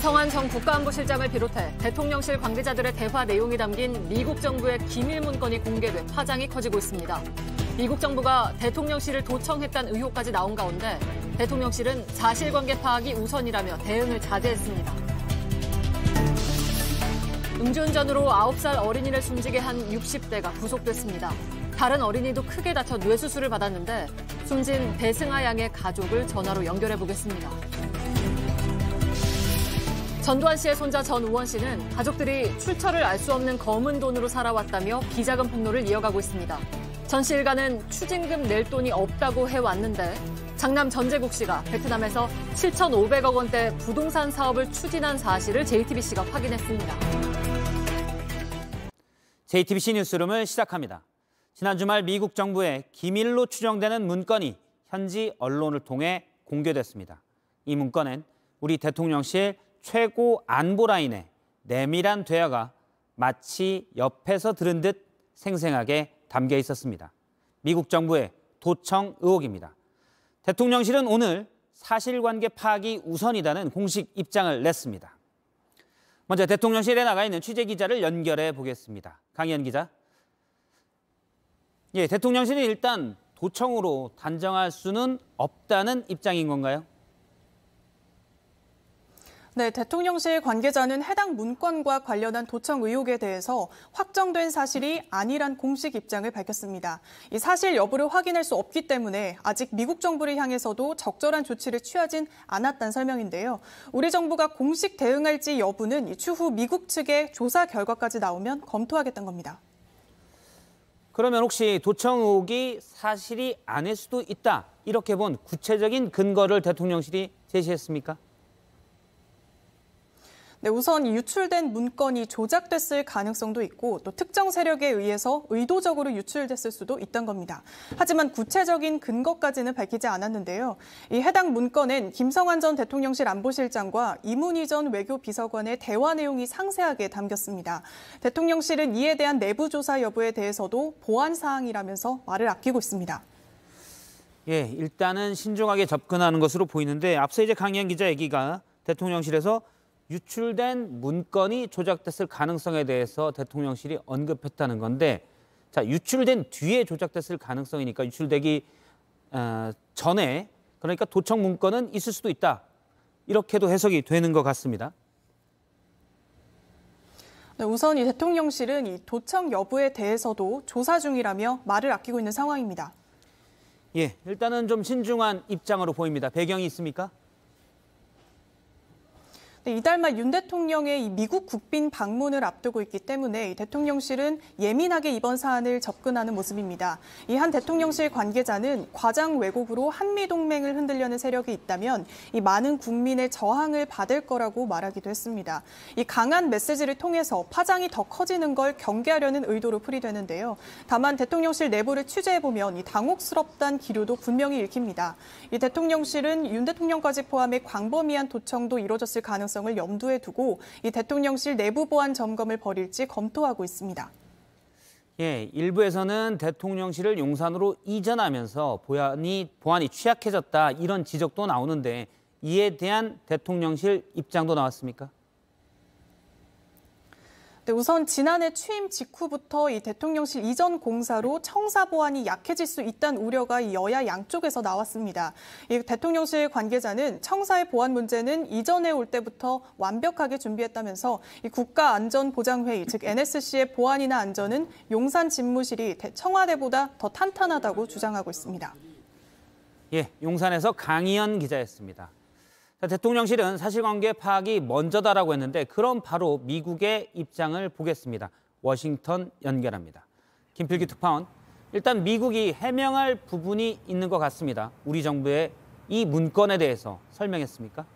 김성한 전 국가안보실장을 비롯해 대통령실 관계자들의 대화 내용이 담긴 미국 정부의 기밀 문건이 공개돼 파장이 커지고 있습니다. 미국 정부가 대통령실을 도청했다는 의혹까지 나온 가운데 대통령실은 사실관계 파악이 우선이라며 대응을 자제했습니다. 음주운전으로 9살 어린이를 숨지게 한 60대가 구속됐습니다. 다른 어린이도 크게 다쳐 뇌수술을 받았는데 숨진 배승아 양의 가족을 전화로 연결해 보겠습니다. 전두환 씨의 손자 전우원 씨는 가족들이 출처를 알 수 없는 검은 돈으로 살아왔다며 비자금 폭로를 이어가고 있습니다. 전 씨 일가는 추징금 낼 돈이 없다고 해왔는데 장남 전재국 씨가 베트남에서 7,500억 원대 부동산 사업을 추진한 사실을 JTBC가 확인했습니다. JTBC 뉴스룸을 시작합니다. 지난 주말 미국 정부의 기밀로 추정되는 문건이 현지 언론을 통해 공개됐습니다. 이 문건엔 우리 대통령실 최고 안보라인의 내밀한 대화가 마치 옆에서 들은 듯 생생하게 담겨 있었습니다. 미국 정부의 도청 의혹입니다. 대통령실은 오늘 사실관계 파악이 우선이라는 공식 입장을 냈습니다. 먼저 대통령실에 나가 있는 취재기자를 연결해 보겠습니다. 강희연 기자. 예, 대통령실은 일단 도청으로 단정할 수는 없다는 입장인 건가요? 네, 대통령실 관계자는 해당 문건과 관련한 도청 의혹에 대해서 확정된 사실이 아니란 공식 입장을 밝혔습니다. 이 사실 여부를 확인할 수 없기 때문에 아직 미국 정부를 향해서도 적절한 조치를 취하진 않았다는 설명인데요. 우리 정부가 공식 대응할지 여부는 추후 미국 측의 조사 결과까지 나오면 검토하겠다는 겁니다. 그러면 혹시 도청 의혹이 사실이 아닐 수도 있다, 이렇게 본 구체적인 근거를 대통령실이 제시했습니까? 네, 우선 유출된 문건이 조작됐을 가능성도 있고 또 특정 세력에 의해서 의도적으로 유출됐을 수도 있던 겁니다. 하지만 구체적인 근거까지는 밝히지 않았는데요. 이 해당 문건엔 김성한 전 대통령실 안보실장과 이문희 전 외교비서관의 대화 내용이 상세하게 담겼습니다. 대통령실은 이에 대한 내부 조사 여부에 대해서도 보안 사항이라면서 말을 아끼고 있습니다. 예, 일단은 신중하게 접근하는 것으로 보이는데 앞서 이제 강희연 기자 얘기가 대통령실에서 유출된 문건이 조작됐을 가능성에 대해서 대통령실이 언급했다는 건데, 자, 유출된 뒤에 조작됐을 가능성이니까 유출되기 전에, 그러니까 도청 문건은 있을 수도 있다, 이렇게도 해석이 되는 것 같습니다. 네, 우선 이 대통령실은 이 도청 여부에 대해서도 조사 중이라며 말을 아끼고 있는 상황입니다. 예, 일단은 좀 신중한 입장으로 보입니다. 배경이 있습니까? 네, 이달 말 윤 대통령의 이 미국 국빈 방문을 앞두고 있기 때문에 이 대통령실은 예민하게 이번 사안을 접근하는 모습입니다. 이 한 대통령실 관계자는 과장 왜곡으로 한미동맹을 흔들려는 세력이 있다면 이 많은 국민의 저항을 받을 거라고 말하기도 했습니다. 이 강한 메시지를 통해서 파장이 더 커지는 걸 경계하려는 의도로 풀이되는데요. 다만 대통령실 내부를 취재해보면 이 당혹스럽다는 기류도 분명히 읽힙니다. 이 대통령실은 윤 대통령까지 포함해 광범위한 도청도 이뤄졌을 가능성을 염두에 두고 이 대통령실 내부 보안 점검을 벌일지 검토하고 있습니다. 예, 일부에서는 대통령실을 용산으로 이전하면서 보안이 취약해졌다, 이런 지적도 나오는데 이에 대한 대통령실 입장도 나왔습니까? 네, 우선 지난해 취임 직후부터 이 대통령실 이전 공사로 청사 보안이 약해질 수 있다는 우려가 이 여야 양쪽에서 나왔습니다. 이 대통령실 관계자는 청사의 보안 문제는 이전에 올 때부터 완벽하게 준비했다면서 이 국가안전보장회의, 즉 NSC의 보안이나 안전은 용산 집무실이 청와대보다 더 탄탄하다고 주장하고 있습니다. 예, 용산에서 강희연 기자였습니다. 대통령실은 사실관계 파악이 먼저다라고 했는데 그럼 바로 미국의 입장을 보겠습니다. 워싱턴 연결합니다. 김필기 특파원, 일단 미국이 해명할 부분이 있는 것 같습니다. 우리 정부의 이 문건에 대해서 설명했습니까?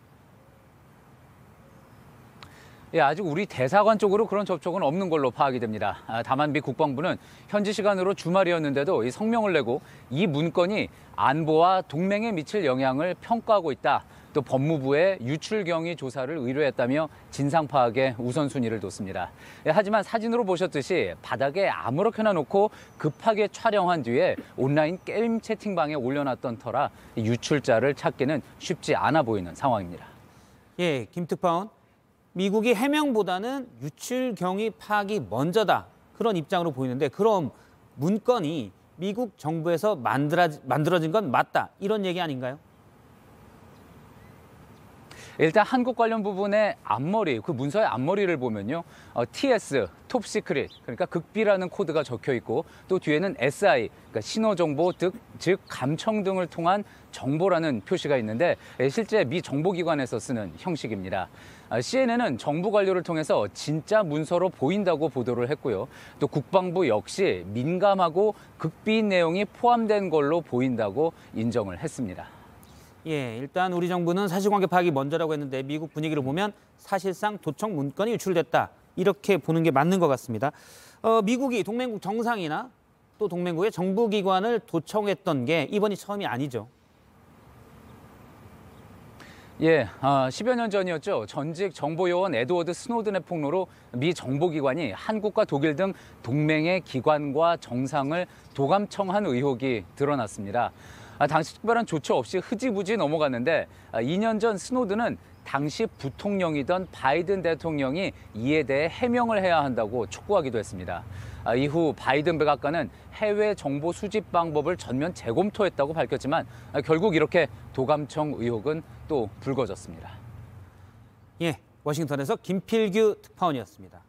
예, 아직 우리 대사관 쪽으로 그런 접촉은 없는 걸로 파악이 됩니다. 다만 미 국방부는 현지 시간으로 주말이었는데도 이 성명을 내고 이 문건이 안보와 동맹에 미칠 영향을 평가하고 있다. 또 법무부에 유출 경위 조사를 의뢰했다며 진상 파악에 우선순위를 뒀습니다. 하지만 사진으로 보셨듯이 바닥에 아무렇게나 놓고 급하게 촬영한 뒤에 온라인 게임 채팅방에 올려놨던 터라 유출자를 찾기는 쉽지 않아 보이는 상황입니다. 예, 김 특파원. 미국이 해명보다는 유출 경위 파악이 먼저다. 그런 입장으로 보이는데 그럼 문건이 미국 정부에서 만들어진 건 맞다. 이런 얘기 아닌가요? 일단 한국 관련 부분의 앞머리, 그 문서의 앞머리를 보면요. TS, 톱 시크릿, 그러니까 극비라는 코드가 적혀 있고 또 뒤에는 SI, 그러니까 신호정보, 즉 감청 등을 통한 정보라는 표시가 있는데 실제 미 정보기관에서 쓰는 형식입니다. CNN은 정부 관료를 통해서 진짜 문서로 보인다고 보도를 했고요. 또 국방부 역시 민감하고 극비인 내용이 포함된 걸로 보인다고 인정을 했습니다. 예, 일단 우리 정부는 사실관계 파악이 먼저라고 했는데 미국 분위기를 보면 사실상 도청 문건이 유출됐다. 이렇게 보는 게 맞는 것 같습니다. 미국이 동맹국 정상이나 또 동맹국의 정부기관을 도청했던 게 이번이 처음이 아니죠. 예, 10여 년 전이었죠. 전직 정보요원 에드워드 스노든의 폭로로 미 정보기관이 한국과 독일 등 동맹의 기관과 정상을 도감청한 의혹이 드러났습니다. 당시 특별한 조처 없이 흐지부지 넘어갔는데 2년 전 스노든은 당시 부통령이던 바이든 대통령이 이에 대해 해명을 해야 한다고 촉구하기도 했습니다. 이후 바이든 백악관은 해외 정보 수집 방법을 전면 재검토했다고 밝혔지만 결국 이렇게 도감청 의혹은 또 불거졌습니다. 예, 워싱턴에서 김필규 특파원이었습니다.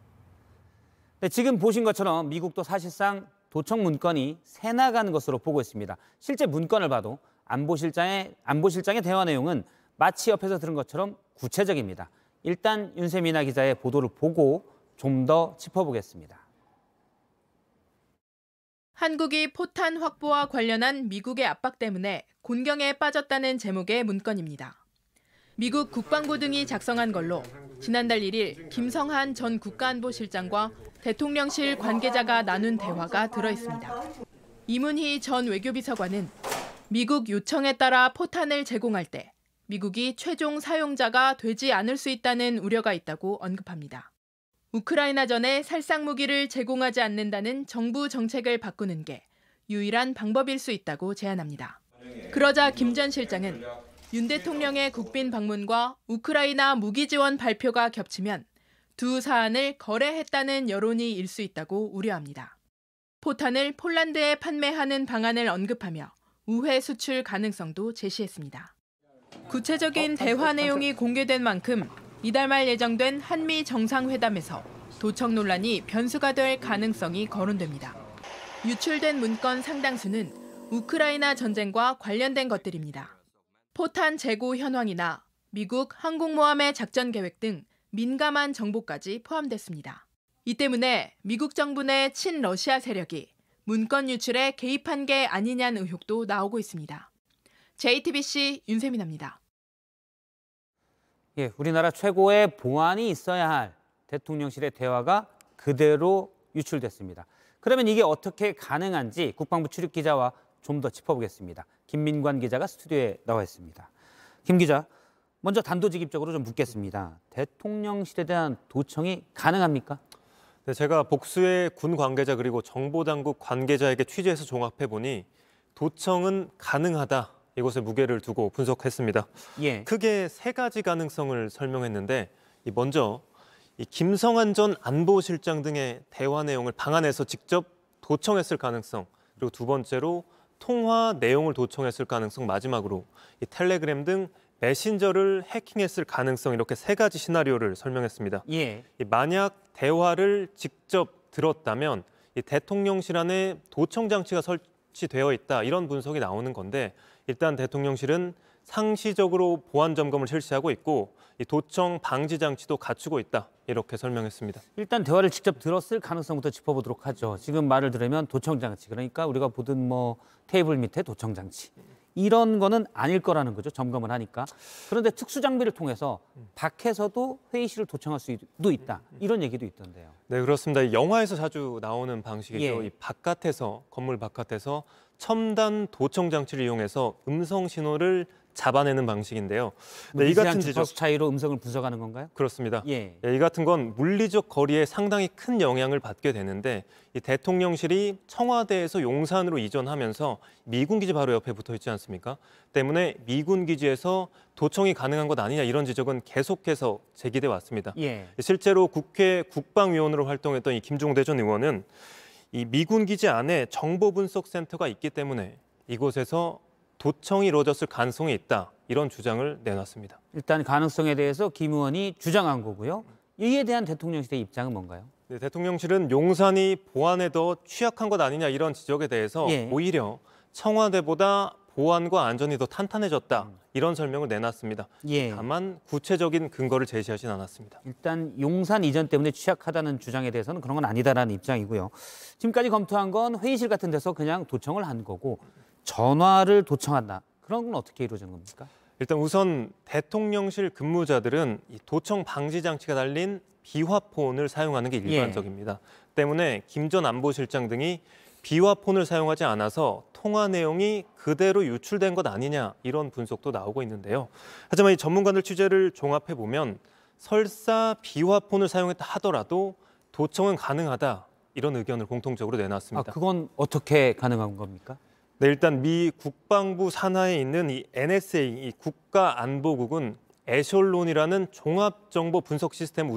네, 지금 보신 것처럼 미국도 사실상 도청 문건이 새 나가는 것으로 보고 있습니다. 실제 문건을 봐도 안보실장의 대화 내용은 마치 옆에서 들은 것처럼 구체적입니다. 일단 윤세민아 기자의 보도를 보고 좀 더 짚어보겠습니다. 한국이 포탄 확보와 관련한 미국의 압박 때문에 곤경에 빠졌다는 제목의 문건입니다. 미국 국방부 등이 작성한 걸로 지난달 1일 김성한 전 국가안보실장과 대통령실 관계자가 나눈 대화가 들어있습니다. 이문희 전 외교비서관은 미국 요청에 따라 포탄을 제공할 때 미국이 최종 사용자가 되지 않을 수 있다는 우려가 있다고 언급합니다. 우크라이나전에 살상 무기를 제공하지 않는다는 정부 정책을 바꾸는 게 유일한 방법일 수 있다고 제안합니다. 그러자 김 전 실장은 윤 대통령의 국빈 방문과 우크라이나 무기 지원 발표가 겹치면 두 사안을 거래했다는 여론이 일 수 있다고 우려합니다. 포탄을 폴란드에 판매하는 방안을 언급하며 우회 수출 가능성도 제시했습니다. 구체적인 대화 내용이 공개된 만큼 이달 말 예정된 한미 정상회담에서 도청 논란이 변수가 될 가능성이 거론됩니다. 유출된 문건 상당수는 우크라이나 전쟁과 관련된 것들입니다. 포탄 재고 현황이나 미국 항공모함의 작전 계획 등 민감한 정보까지 포함됐습니다. 이 때문에 미국 정부 내 친러시아 세력이 문건 유출에 개입한 게 아니냐는 의혹도 나오고 있습니다. JTBC 윤세민입니다. 예, 우리나라 최고의 보안이 있어야 할 대통령실의 대화가 그대로 유출됐습니다. 그러면 이게 어떻게 가능한지 국방부 출입 기자와 좀 더 짚어보겠습니다. 김민관 기자가 스튜디오에 나와 있습니다. 김 기자, 먼저 단도직입적으로 좀 묻겠습니다. 대통령실에 대한 도청이 가능합니까? 네, 제가 복수의 군 관계자 그리고 정보당국 관계자에게 취재해서 종합해보니 도청은 가능하다. 이곳에 무게를 두고 분석했습니다. 예. 크게 세 가지 가능성을 설명했는데 먼저 김성한 전 안보실장 등의 대화 내용을 방안에서 직접 도청했을 가능성, 그리고 두 번째로 통화 내용을 도청했을 가능성, 마지막으로 텔레그램 등 메신저를 해킹했을 가능성, 이렇게 세 가지 시나리오를 설명했습니다. 예. 만약 대화를 직접 들었다면 대통령실 안에 도청 장치가 설치되어 있다, 이런 분석이 나오는 건데 일단 대통령실은 상시적으로 보안 점검을 실시하고 있고 이 도청 방지 장치도 갖추고 있다, 이렇게 설명했습니다. 일단 대화를 직접 들었을 가능성부터 짚어보도록 하죠. 지금 말을 들으면 도청 장치, 그러니까 우리가 보던 테이블 밑에 도청 장치, 이런 거는 아닐 거라는 거죠. 점검을 하니까. 그런데 특수 장비를 통해서 밖에서도 회의실을 도청할 수도 있다, 이런 얘기도 있던데요. 네, 그렇습니다. 영화에서 자주 나오는 방식이죠. 예. 이 바깥에서, 건물 바깥에서 첨단 도청 장치를 이용해서 음성 신호를 잡아내는 방식인데요. 네, 이 같은 주파수 지적 차이로 음성을 분석하는 건가요? 그렇습니다. 예. 이 같은 건 물리적 거리에 상당히 큰 영향을 받게 되는데 이 대통령실이 청와대에서 용산으로 이전하면서 미군 기지 바로 옆에 붙어 있지 않습니까? 때문에 미군 기지에서 도청이 가능한 것 아니냐 이런 지적은 계속해서 제기돼 왔습니다. 예. 실제로 국회 국방위원으로 활동했던 이 김종대 전 의원은 이 미군 기지 안에 정보분석센터가 있기 때문에 이곳에서 도청이 이루어졌을 가능성이 있다. 이런 주장을 내놨습니다. 일단 가능성에 대해서 김 의원이 주장한 거고요. 이에 대한 대통령실의 입장은 뭔가요? 네, 대통령실은 용산이 보안에 더 취약한 것 아니냐 이런 지적에 대해서 예. 오히려 청와대보다 보안과 안전이 더 탄탄해졌다. 이런 설명을 내놨습니다. 예. 다만 구체적인 근거를 제시하진 않았습니다. 일단 용산 이전 때문에 취약하다는 주장에 대해서는 그런 건 아니다라는 입장이고요. 지금까지 검토한 건 회의실 같은 데서 그냥 도청을 한 거고 전화를 도청한다. 그런 건 어떻게 이루어지는 겁니까? 일단 우선 대통령실 근무자들은 이 도청 방지 장치가 달린 비화폰을 사용하는 게 일반적입니다. 때문에 김 전 안보실장 등이 비화폰을 사용하지 않아서 통화 내용이 그대로 유출된 것 아니냐 이런 분석도 나오고 있는데요. 하지만 이 전문가들 취재를 종합해 보면 설사 비화폰을 사용했다 하더라도 도청은 가능하다 이런 의견을 공통적으로 내놨습니다. 그건 어떻게 가능한 겁니까? 네, 일단 미 국방부 산하에 있는 이 NSA, 이 국가안보국은 에셜론이라는 종합정보 분석 시스템을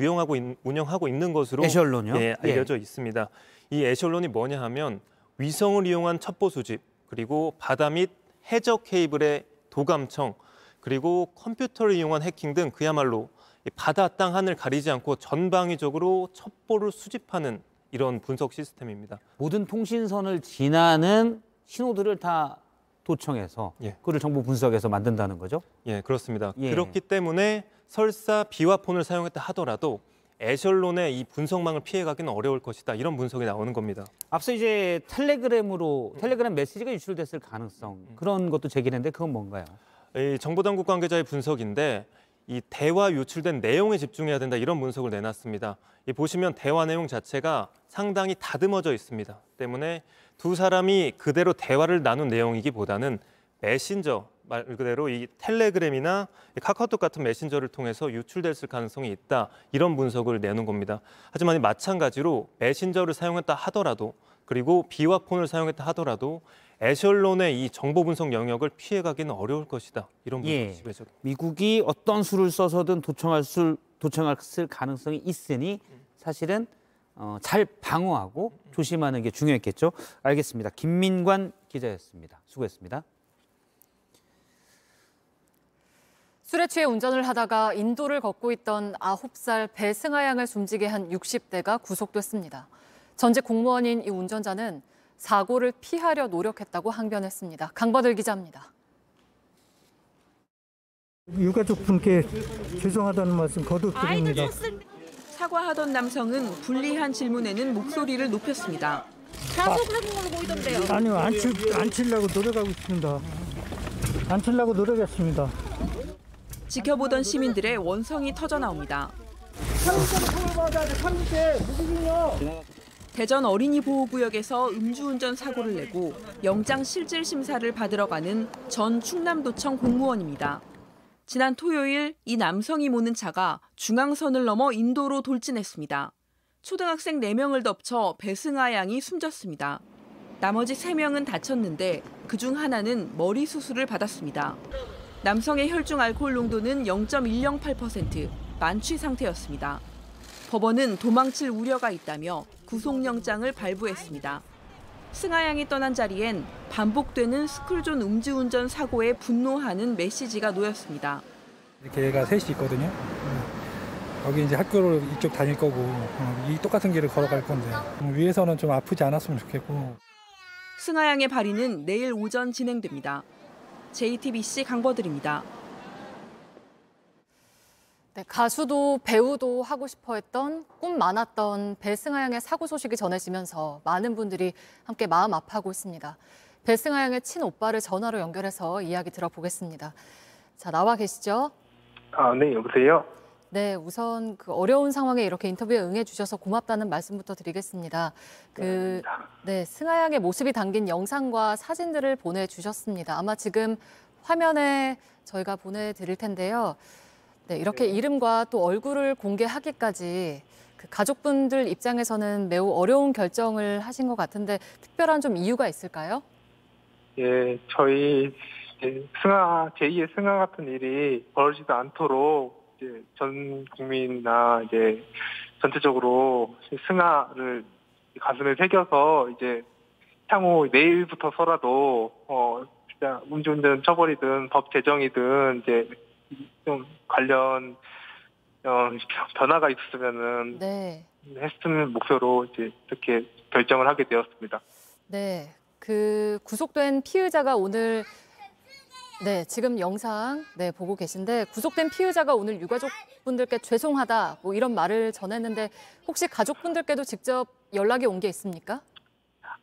운영하고 있는 것으로 에셜론이요? 예, 알려져 있습니다. 이 에셜론이 뭐냐 하면 위성을 이용한 첩보 수집, 그리고 바다 및 해저 케이블의 도감청, 그리고 컴퓨터를 이용한 해킹 등 그야말로 바다, 땅, 하늘 가리지 않고 전방위적으로 첩보를 수집하는 이런 분석 시스템입니다. 모든 통신선을 지나는 신호들을 다 도청해서 예. 그걸 정보 분석해서 만든다는 거죠? 예, 그렇습니다. 예. 그렇기 때문에 설사 비화폰을 사용했다 하더라도 에셜론의 이 분석망을 피해가기는 어려울 것이다. 이런 분석이 나오는 겁니다. 앞서 이제 텔레그램 메시지가 유출됐을 가능성 그런 것도 제기했는데 그건 뭔가요? 이 정보당국 관계자의 분석인데 이 대화 유출된 내용에 집중해야 된다. 이런 분석을 내놨습니다. 이 보시면 대화 내용 자체가 상당히 다듬어져 있습니다. 때문에 두 사람이 그대로 대화를 나눈 내용이기보다는 메신저, 말 그대로 이 텔레그램이나 카카오톡 같은 메신저를 통해서 유출됐을 가능성이 있다. 이런 분석을 내놓은 겁니다. 하지만 마찬가지로 메신저를 사용했다 하더라도 그리고 비화폰을 사용했다 하더라도 에셜론의 이 정보 분석 영역을 피해가기는 어려울 것이다. 이런 분석이 지배적입니다. 미국이 어떤 수를 써서든 도청했을 가능성이 있으니 사실은 잘 방어하고 조심하는 게 중요했겠죠. 알겠습니다. 김민관 기자였습니다. 수고했습니다. 술에 취해 운전을 하다가 인도를 걷고 있던 9살 배승아 양을 숨지게 한 60대가 구속됐습니다. 전직 공무원인 이 운전자는 사고를 피하려 노력했다고 항변했습니다. 강버들 기자입니다. 유가족분께 죄송하다는 말씀 거듭 드립니다. 사과하던 남성은 불리한 질문에는 목소리를 높였습니다. 자숙하는 걸로 보이던데요. 아니요, 안 치려고 노력하고 있습니다. 안 치려고 노력했습니다. 지켜보던 시민들의 원성이 터져 나옵니다. 대전 어린이 보호구역에서 음주운전 사고를 내고 영장 실질 심사를 받으러 가는 전 충남도청 공무원입니다. 지난 토요일 이 남성이 모는 차가 중앙선을 넘어 인도로 돌진했습니다. 초등학생 4명을 덮쳐 배승아 양이 숨졌습니다. 나머지 3명은 다쳤는데 그중 하나는 머리 수술을 받았습니다. 남성의 혈중 알코올 농도는 0.108%, 만취 상태였습니다. 법원은 도망칠 우려가 있다며 구속영장을 발부했습니다. 승아 양이 떠난 자리엔 반복되는 스쿨존 음주운전 사고에 분노하는 메시지가 놓였습니다. 이렇게 애가 셋이 있거든요. 여기 이제 학교를 이쪽 다닐 거고 이 똑같은 길을 걸어갈 건데 위에서는 좀 아프지 않았으면 좋겠고. 승아 양의 발의는 내일 오전 진행됩니다. JTBC 강버들입니다. 네, 가수도 배우도 하고 싶어 했던 꿈 많았던 배승아 양의 사고 소식이 전해지면서 많은 분들이 함께 마음 아파하고 있습니다. 배승아 양의 친오빠를 전화로 연결해서 이야기 들어보겠습니다. 자, 나와 계시죠? 네, 여보세요? 네, 우선 그 어려운 상황에 이렇게 인터뷰에 응해주셔서 고맙다는 말씀부터 드리겠습니다. 승아 양의 모습이 담긴 영상과 사진들을 보내주셨습니다. 아마 지금 화면에 저희가 보내드릴 텐데요. 네, 이렇게 이름과 또 얼굴을 공개하기까지 그 가족분들 입장에서는 매우 어려운 결정을 하신 것 같은데 특별한 좀 이유가 있을까요? 예, 저희 제2의 승하 같은 일이 벌어지지 않도록 이제 전 국민이나 이제 전체적으로 승하를 가슴에 새겨서 이제 향후 내일부터서라도 진짜 음주운전 처벌이든 법 제정이든 이제 좀 관련 변화가 있었으면은 했으면 목표로 이제 이렇게 결정을 하게 되었습니다. 네, 그 구속된 피의자가 오늘 지금 영상 보고 계신데 구속된 피의자가 오늘 유가족분들께 죄송하다 뭐 이런 말을 전했는데 혹시 가족분들께도 직접 연락이 온 게 있습니까?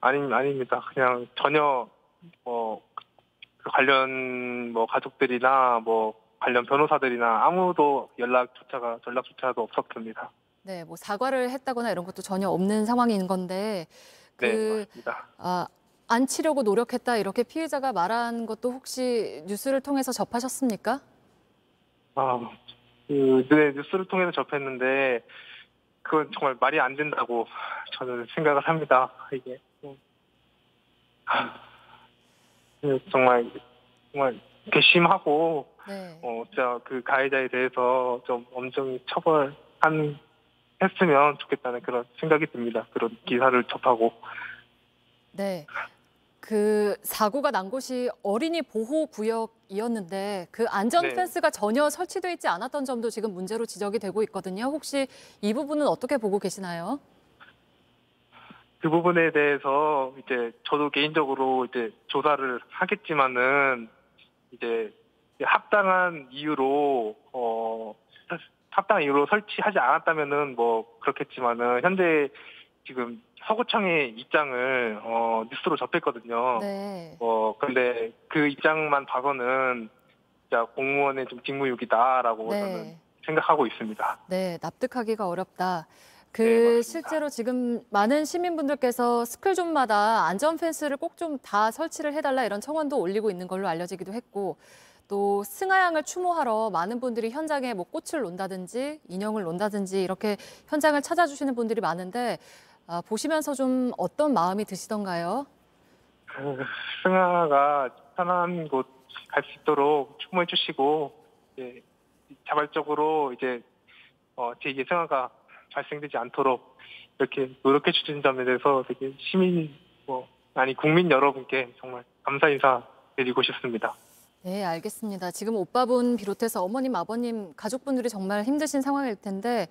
아닙니다. 그냥 전혀 관련 가족들이나 관련 변호사들이나 아무도 전락조차도 없었습니다. 네, 뭐 사과를 했다거나 이런 것도 전혀 없는 상황인 건데 네, 맞습니다. 안 치려고 노력했다 이렇게 피해자가 말한 것도 혹시 뉴스를 통해서 접하셨습니까? 네, 뉴스를 통해서 접했는데 그건 정말 말이 안 된다고 저는 생각을 합니다. 이게 정말 괘씸하고 진짜 그 가해자에 대해서 좀 엄정히 했으면 좋겠다는 그런 생각이 듭니다. 그런 기사를 접하고. 네. 그 사고가 난 곳이 어린이 보호 구역이었는데 그 안전 펜스가 전혀 설치되어 있지 않았던 점도 지금 문제로 지적이 되고 있거든요. 혹시 이 부분은 어떻게 보고 계시나요? 그 부분에 대해서 이제 저도 개인적으로 이제 조사를 하겠지만은 이제 합당한 이유로 설치하지 않았다면은 그렇겠지만은 현재 지금 서구청의 입장을 뉴스로 접했거든요. 근데 그 입장만 봐서는 진짜 공무원의 좀 직무유기다라고 저는 생각하고 있습니다. 네, 납득하기가 어렵다. 실제로 지금 많은 시민분들께서 스쿨존마다 안전 펜스를 꼭 좀 다 설치를 해달라 이런 청원도 올리고 있는 걸로 알려지기도 했고 또 승하양을 추모하러 많은 분들이 현장에 꽃을 놓는다든지 인형을 놓는다든지 이렇게 현장을 찾아주시는 분들이 많은데 보시면서 좀 어떤 마음이 드시던가요? 승하가 편한 곳 갈 수 있도록 추모해 주시고 자발적으로 이제 제2의 승하가 발생되지 않도록 이렇게 노력해 주신 점에 대해서 되게 국민 여러분께 정말 감사 인사 드리고 싶습니다. 네, 알겠습니다. 지금 오빠분 비롯해서 어머님, 아버님, 가족분들이 정말 힘드신 상황일 텐데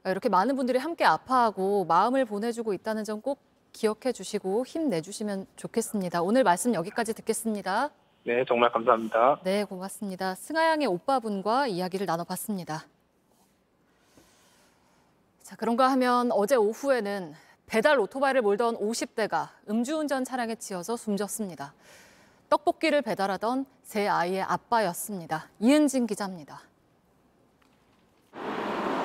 이렇게 많은 분들이 함께 아파하고 마음을 보내주고 있다는 점 꼭 기억해 주시고 힘내주시면 좋겠습니다. 오늘 말씀 여기까지 듣겠습니다. 네, 정말 감사합니다. 네, 고맙습니다. 승하양의 오빠분과 이야기를 나눠봤습니다. 자, 그런가 하면 어제 오후에는 배달 오토바이를 몰던 50대가 음주운전 차량에 치여서 숨졌습니다. 떡볶이를 배달하던 세 아이의 아빠였습니다. 이은진 기자입니다.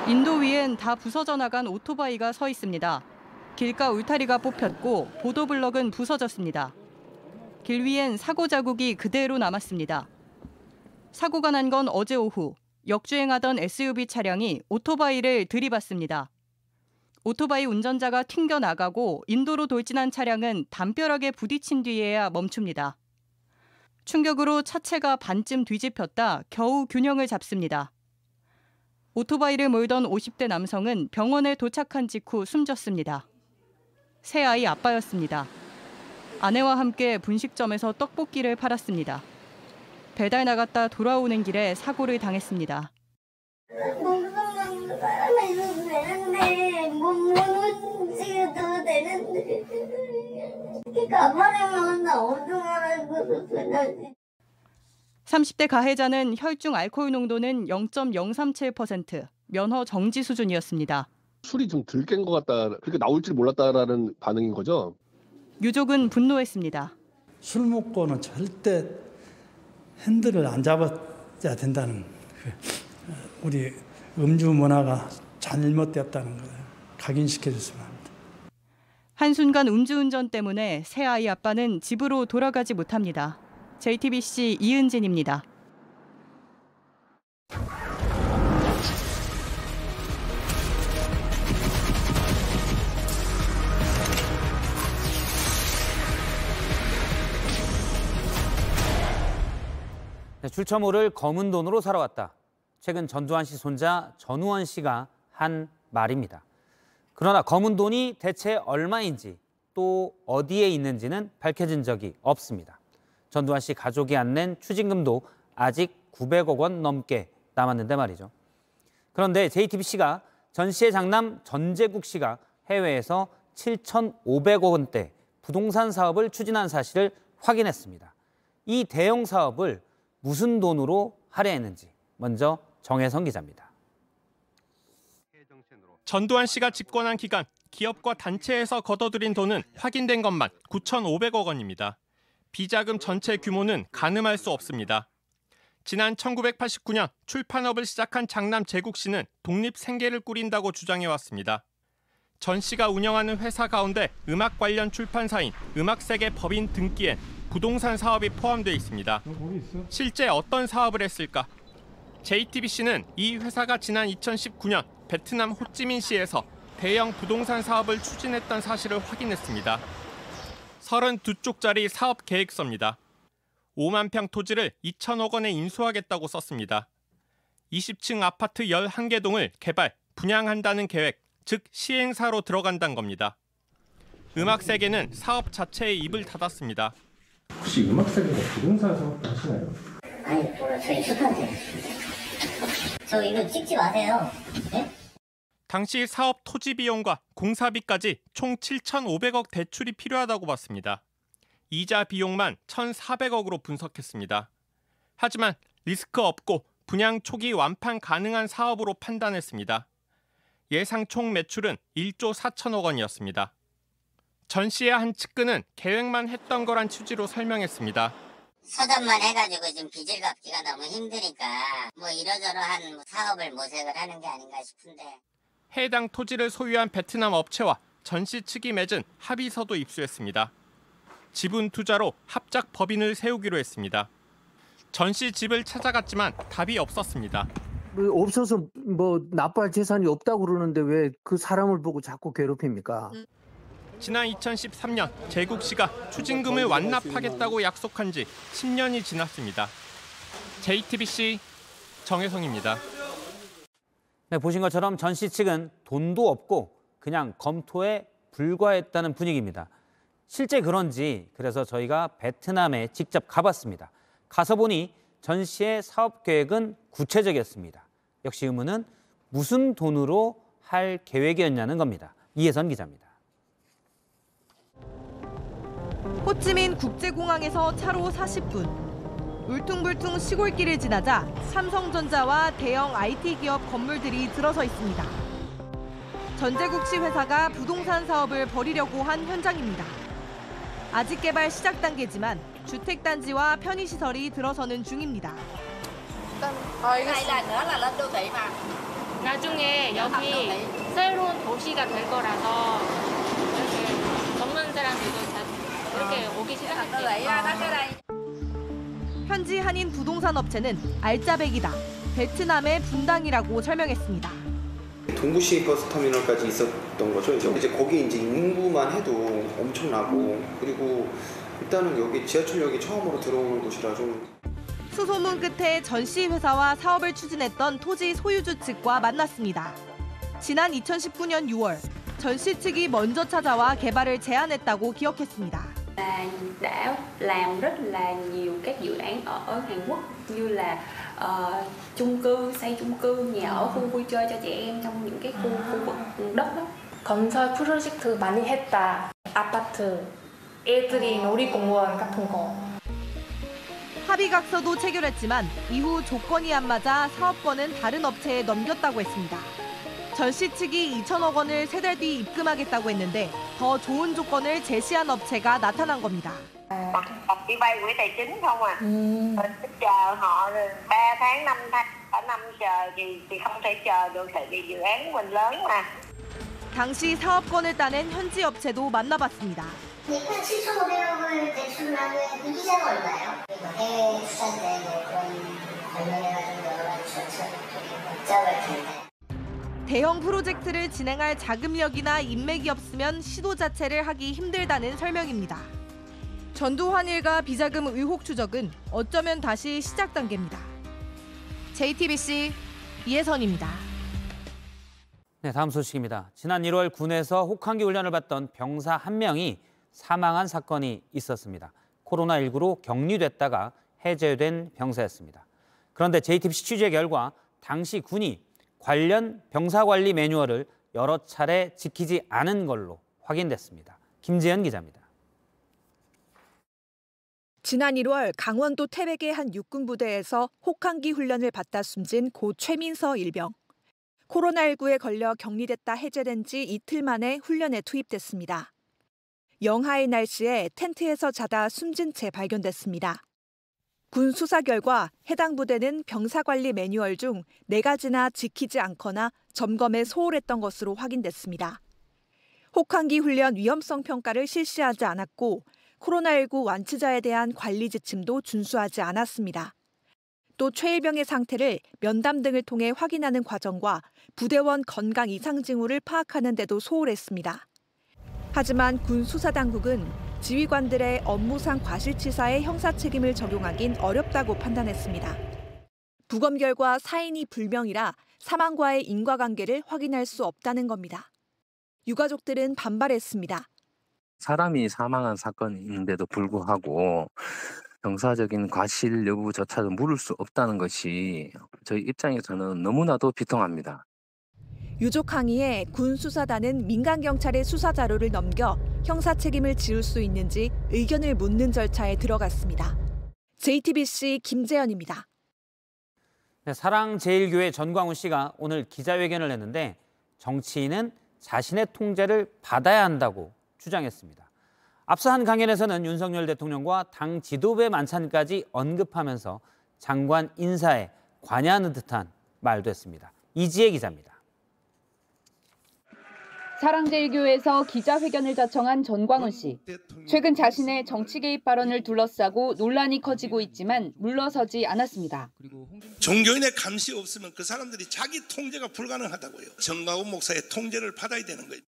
인도 위엔 다 부서져 나간 오토바이가 서 있습니다. 길가 울타리가 뽑혔고 보도블럭은 부서졌습니다. 길 위엔 사고 자국이 그대로 남았습니다. 사고가 난 건 어제 오후 역주행하던 SUV 차량이 오토바이를 들이받습니다. 오토바이 운전자가 튕겨나가고 인도로 돌진한 차량은 담벼락에 부딪힌 뒤에야 멈춥니다. 충격으로 차체가 반쯤 뒤집혔다 겨우 균형을 잡습니다. 오토바이를 몰던 50대 남성은 병원에 도착한 직후 숨졌습니다. 새 아이 아빠였습니다. 아내와 함께 분식점에서 떡볶이를 팔았습니다. 배달 나갔다 돌아오는 길에 사고를 당했습니다. 살아있어도 되는데 못 움직여도 되는데 가만히만 나 어떡하라고 그러지. 30대 가해자는 혈중 알코올 농도는 0.037%, 면허 정지 수준이었습니다. 술이 좀 덜 깬 것 같다, 그렇게 나올 줄 몰랐다라는 반응인 거죠? 유족은 분노했습니다. 술 먹고는 절대 핸들을 안 잡아야 된다는 우리 음주 문화가 잘못되었다는 걸 각인시켜줬으면 합니다. 한순간 음주운전 때문에 새 아이 아빠는 집으로 돌아가지 못합니다. JTBC 이은진입니다. 출처모를 검은 돈으로 사러 왔다. 최근 전두환 씨 손자 전우원 씨가 한 말입니다. 그러나 검은 돈이 대체 얼마인지 또 어디에 있는지는 밝혀진 적이 없습니다. 전두환 씨 가족이 안 낸 추징금도 아직 900억 원 넘게 남았는데 말이죠. 그런데 JTBC가 전 씨의 장남 전재국 씨가 해외에서 7,500억 원대 부동산 사업을 추진한 사실을 확인했습니다. 이 대형 사업을 무슨 돈으로 할애했는지 먼저 정혜성 기자입니다. 전두환 씨가 집권한 기간 기업과 단체에서 거둬들인 돈은 확인된 것만 9,500억 원입니다. 비자금 전체 규모는 가늠할 수 없습니다. 지난 1989년 출판업을 시작한 장남 재국 씨는 독립 생계를 꾸린다고 주장해왔습니다. 전 씨가 운영하는 회사 가운데 음악 관련 출판사인 음악세계 법인 등기엔 부동산 사업이 포함되어 있습니다. 실제 어떤 사업을 했을까? JTBC는 이 회사가 지난 2019년 베트남 호찌민시에서 대형 부동산 사업을 추진했던 사실을 확인했습니다. 32쪽짜리 사업 계획서입니다. 5만 평 토지를 2천억 원에 인수하겠다고 썼습니다. 20층 아파트 11개 동을 개발, 분양한다는 계획, 즉 시행사로 들어간다는 겁니다. 음악세계는 사업 자체에 입을 닫았습니다. 혹시 음악세계가 부동산 사업도 하시나요? 아니, 저희 출판사예요. 저 이거 찍지 마세요. 네? 당시 사업 토지 비용과 공사비까지 총 7,500억 대출이 필요하다고 봤습니다. 이자 비용만 1,400억으로 분석했습니다. 하지만 리스크 없고 분양 초기 완판 가능한 사업으로 판단했습니다. 예상 총 매출은 1조 4천억 원이었습니다. 전 씨의 한 측근은 계획만 했던 거란 취지로 설명했습니다. 서점만 해가지고 지금 빚을 갚기가 너무 힘드니까 뭐 이러저러한 사업을 모색을 하는 게 아닌가 싶은데. 해당 토지를 소유한 베트남 업체와 전 씨 측이 맺은 합의서도 입수했습니다. 지분 투자로 합작 법인을 세우기로 했습니다. 전 씨 집을 찾아갔지만 답이 없었습니다. 없어서 뭐 납부할 재산이 없다고 그러는데 왜 그 사람을 보고 자꾸 괴롭힙니까? 지난 2013년 재국 씨가 추징금을 완납하겠다고 약속한 지 10년이 지났습니다. JTBC 정혜성입니다. 네, 보신 것처럼 전 씨 측은 돈도 없고 그냥 검토에 불과했다는 분위기입니다. 실제 그런지 그래서 저희가 베트남에 직접 가봤습니다. 가서 보니 전 씨의 사업 계획은 구체적이었습니다. 역시 의문은 무슨 돈으로 할 계획이었냐는 겁니다. 이혜선 기자입니다. 호찌민 국제공항에서 차로 40분. 울퉁불퉁 시골길을 지나자 삼성전자와 대형 IT 기업 건물들이 들어서 있습니다. 전재국 씨 회사가 부동산 사업을 벌이려고 한 현장입니다. 아직 개발 시작 단계지만 주택단지와 편의시설이 들어서는 중입니다. 나중에 여기 새로운 도시가 될 거라서 이렇게 젊은 사람들도 이렇게 오기 시작했어요. 현지 한인 부동산 업체는 알짜배기다, 베트남의 분당이라고 설명했습니다. 동구시 버스터미널까지 있었던 거죠. 이제 거기 이제 인구만 해도 엄청나고 그리고 일단은 여기 지하철역이 처음으로 들어오는 곳이라 좀. 수소문 끝에 전 씨 회사와 사업을 추진했던 토지 소유주 측과 만났습니다. 지난 2019년 6월 전 씨 측이 먼저 찾아와 개발을 제안했다고 기억했습니다. đã làm rất là nhiều các dự án ở Hàn Quốc như là chung cư, xây chung cư, nhà ở, khu vui chơi cho trẻ em trong những cái khu vực đất đó. 건설 프로젝트 많이 했다. 아파트, 애들이 놀이공원 같은 거. 합의각서도 체결했지만 이후 조건이 안 맞아 사업권은 다른 업체에 넘겼다고 했습니다. 전 씨 측이 2천억 원을 3달 뒤 입금하겠다고 했는데 더 좋은 조건을 제시한 업체가 나타난 겁니다. Đi vay quỹ tài chính không à? Chờ họ 3 tháng, 5 tháng, cả năm chờ thì không thể chờ được tại vì dự án mình lớn mà. 당시 사업권을 따낸 현지 업체도 만나봤습니다. 일단 7,500억을 대출을 하면 그 이자가 얼마예요? 해외 투자인데 그런 관련해가지고 여러 가지 절차가 복잡할 텐데. 대형 프로젝트를 진행할 자금력이나 인맥이 없으면 시도 자체를 하기 힘들다는 설명입니다. 전두환일가 비자금 의혹 추적은 어쩌면 다시 시작 단계입니다. JTBC 이혜선입니다. 네, 다음 소식입니다. 지난 1월 군에서 혹한기 훈련을 받던 병사 한 명이 사망한 사건이 있었습니다. 코로나19로 격리됐다가 해제된 병사였습니다. 그런데 JTBC 취재 결과 당시 군이 관련 병사관리 매뉴얼을 여러 차례 지키지 않은 걸로 확인됐습니다. 김재현 기자입니다. 지난 1월 강원도 태백의 한 육군부대에서 혹한기 훈련을 받다 숨진 고 최민서 일병. 코로나19에 걸려 격리됐다 해제된 지 이틀 만에 훈련에 투입됐습니다. 영하의 날씨에 텐트에서 자다 숨진 채 발견됐습니다. 군 수사 결과 해당 부대는 병사관리 매뉴얼 중 4가지나 지키지 않거나 점검에 소홀했던 것으로 확인됐습니다. 혹한기 훈련 위험성 평가를 실시하지 않았고 코로나19 완치자에 대한 관리 지침도 준수하지 않았습니다. 또 최일병의 상태를 면담 등을 통해 확인하는 과정과 부대원 건강 이상 징후를 파악하는 데도 소홀했습니다. 하지만 군 수사당국은 지휘관들의 업무상 과실치사의 형사 책임을 적용하긴 어렵다고 판단했습니다. 부검 결과 사인이 불명이라 사망과의 인과관계를 확인할 수 없다는 겁니다. 유가족들은 반발했습니다. 사람이 사망한 사건인데도 불구하고 형사적인 과실 여부조차도 물을 수 없다는 것이 저희 입장에서는 너무나도 비통합니다. 유족 항의에 군 수사단은 민간 경찰의 수사 자료를 넘겨 형사 책임을 지을 수 있는지 의견을 묻는 절차에 들어갔습니다. JTBC 김재현입니다. 네, 사랑제일교회 전광훈 씨가 오늘 기자회견을 했는데 정치인은 자신의 통제를 받아야 한다고 주장했습니다. 앞서 한 강연에서는 윤석열 대통령과 당 지도부의 만찬까지 언급하면서 장관 인사에 관여하는 듯한 말도 했습니다. 이지혜 기자입니다. 사랑제일교회에서 기자회견을 자청한 전광훈 씨. 최근 자신의 정치 개입 발언을 둘러싸고 논란이 커지고 있지만 물러서지 않았습니다. 종교인의 감시 없으면 그 사람들이 자기 통제가 불가능하다고요. 정광훈 목사의 통제를 받아야 되는 거예요.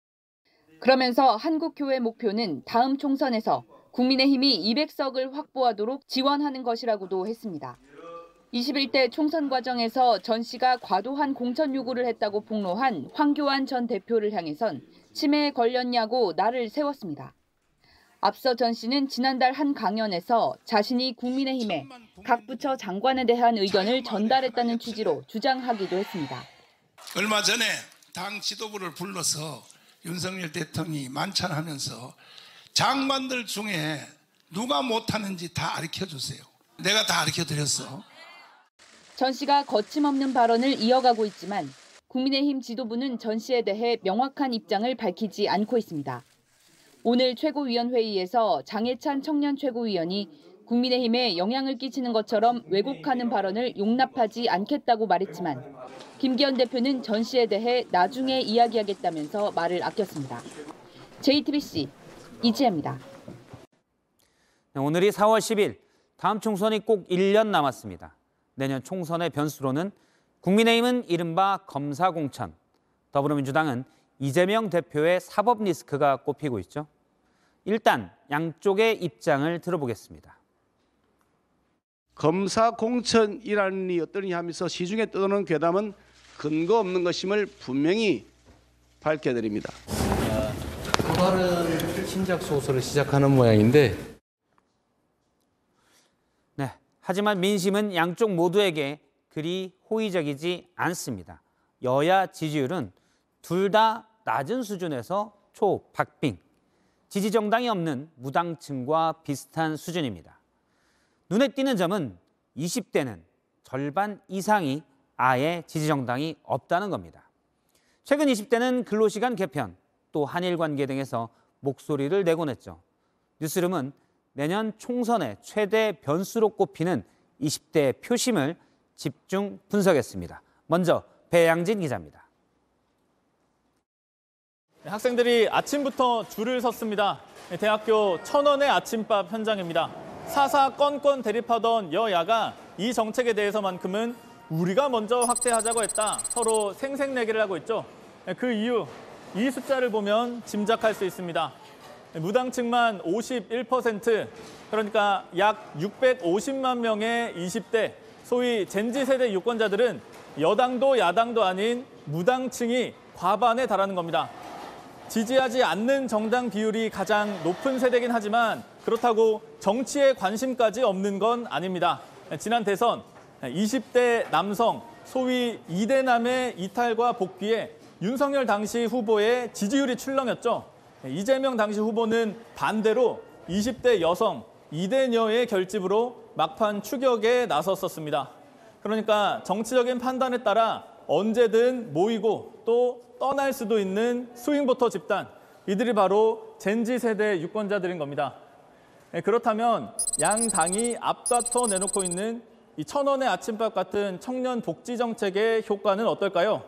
그러면서 한국교회 목표는 다음 총선에서 국민의힘이 200석을 확보하도록 지원하는 것이라고도 했습니다. 21대 총선 과정에서 전 씨가 과도한 공천 요구를 했다고 폭로한 황교안 전 대표를 향해선 치매에 걸렸냐고 날을 세웠습니다. 앞서 전 씨는 지난달 한 강연에서 자신이 국민의힘에 각 부처 장관에 대한 의견을 전달했다는 취지로 주장하기도 했습니다. 얼마 전에 당 지도부를 불러서 윤석열 대통령이 만찬하면서 장관들 중에 누가 못하는지 다 가르쳐주세요. 내가 다 가르쳐드렸어. 전 씨가 거침없는 발언을 이어가고 있지만 국민의힘 지도부는 전 씨에 대해 명확한 입장을 밝히지 않고 있습니다. 오늘 최고위원회의에서 장해찬 청년 최고위원이 국민의힘에 영향을 끼치는 것처럼 왜곡하는 발언을 용납하지 않겠다고 말했지만 김기현 대표는 전 씨에 대해 나중에 이야기하겠다면서 말을 아꼈습니다. JTBC 이지혜입니다. 오늘이 4월 10일, 다음 총선이 꼭 1년 남았습니다. 내년 총선의 변수로는 국민의힘은 이른바 검사공천, 더불어민주당은 이재명 대표의 사법 리스크가 꼽히고 있죠. 일단 양쪽의 입장을 들어보겠습니다. 검사공천이라는 이 어떠냐 하면서 시중에 떠도는 괴담은 근거 없는 것임을 분명히 밝혀드립니다. 그 발은 신작 소설을 시작하는 모양인데. 네, 하지만 민심은 양쪽 모두에게 그리 호의적이지 않습니다. 여야 지지율은 둘 다 낮은 수준에서 초박빙, 지지 정당이 없는 무당층과 비슷한 수준입니다. 눈에 띄는 점은 20대는 절반 이상이 아예 지지 정당이 없다는 겁니다. 최근 20대는 근로시간 개편, 또 한일 관계 등에서 목소리를 내곤 했죠. 뉴스룸은 내년 총선의 최대 변수로 꼽히는 20대의 표심을 집중 분석했습니다. 먼저 배양진 기자입니다. 학생들이 아침부터 줄을 섰습니다. 대학교 천원의 아침밥 현장입니다. 사사 건건 대립하던 여야가 이 정책에 대해서만큼은 우리가 먼저 확대하자고 했다. 서로 생색내기를 하고 있죠. 그 이유, 이 숫자를 보면 짐작할 수 있습니다. 무당층만 51%, 그러니까 약 650만 명의 20대, 소위 젠지 세대 유권자들은 여당도 야당도 아닌 무당층이 과반에 달하는 겁니다. 지지하지 않는 정당 비율이 가장 높은 세대긴 하지만 그렇다고 정치에 관심까지 없는 건 아닙니다. 지난 대선 20대 남성, 소위 2대남의 이탈과 복귀에 윤석열 당시 후보의 지지율이 출렁였죠. 이재명 당시 후보는 반대로 20대 여성, 2대녀의 결집으로 막판 추격에 나섰었습니다. 그러니까 정치적인 판단에 따라 언제든 모이고 또 떠날 수도 있는 스윙보터 집단, 이들이 바로 젠지 세대 유권자들인 겁니다. 그렇다면 양 당이 앞다퉈 내놓고 있는 이 천원의 아침밥 같은 청년 복지 정책의 효과는 어떨까요?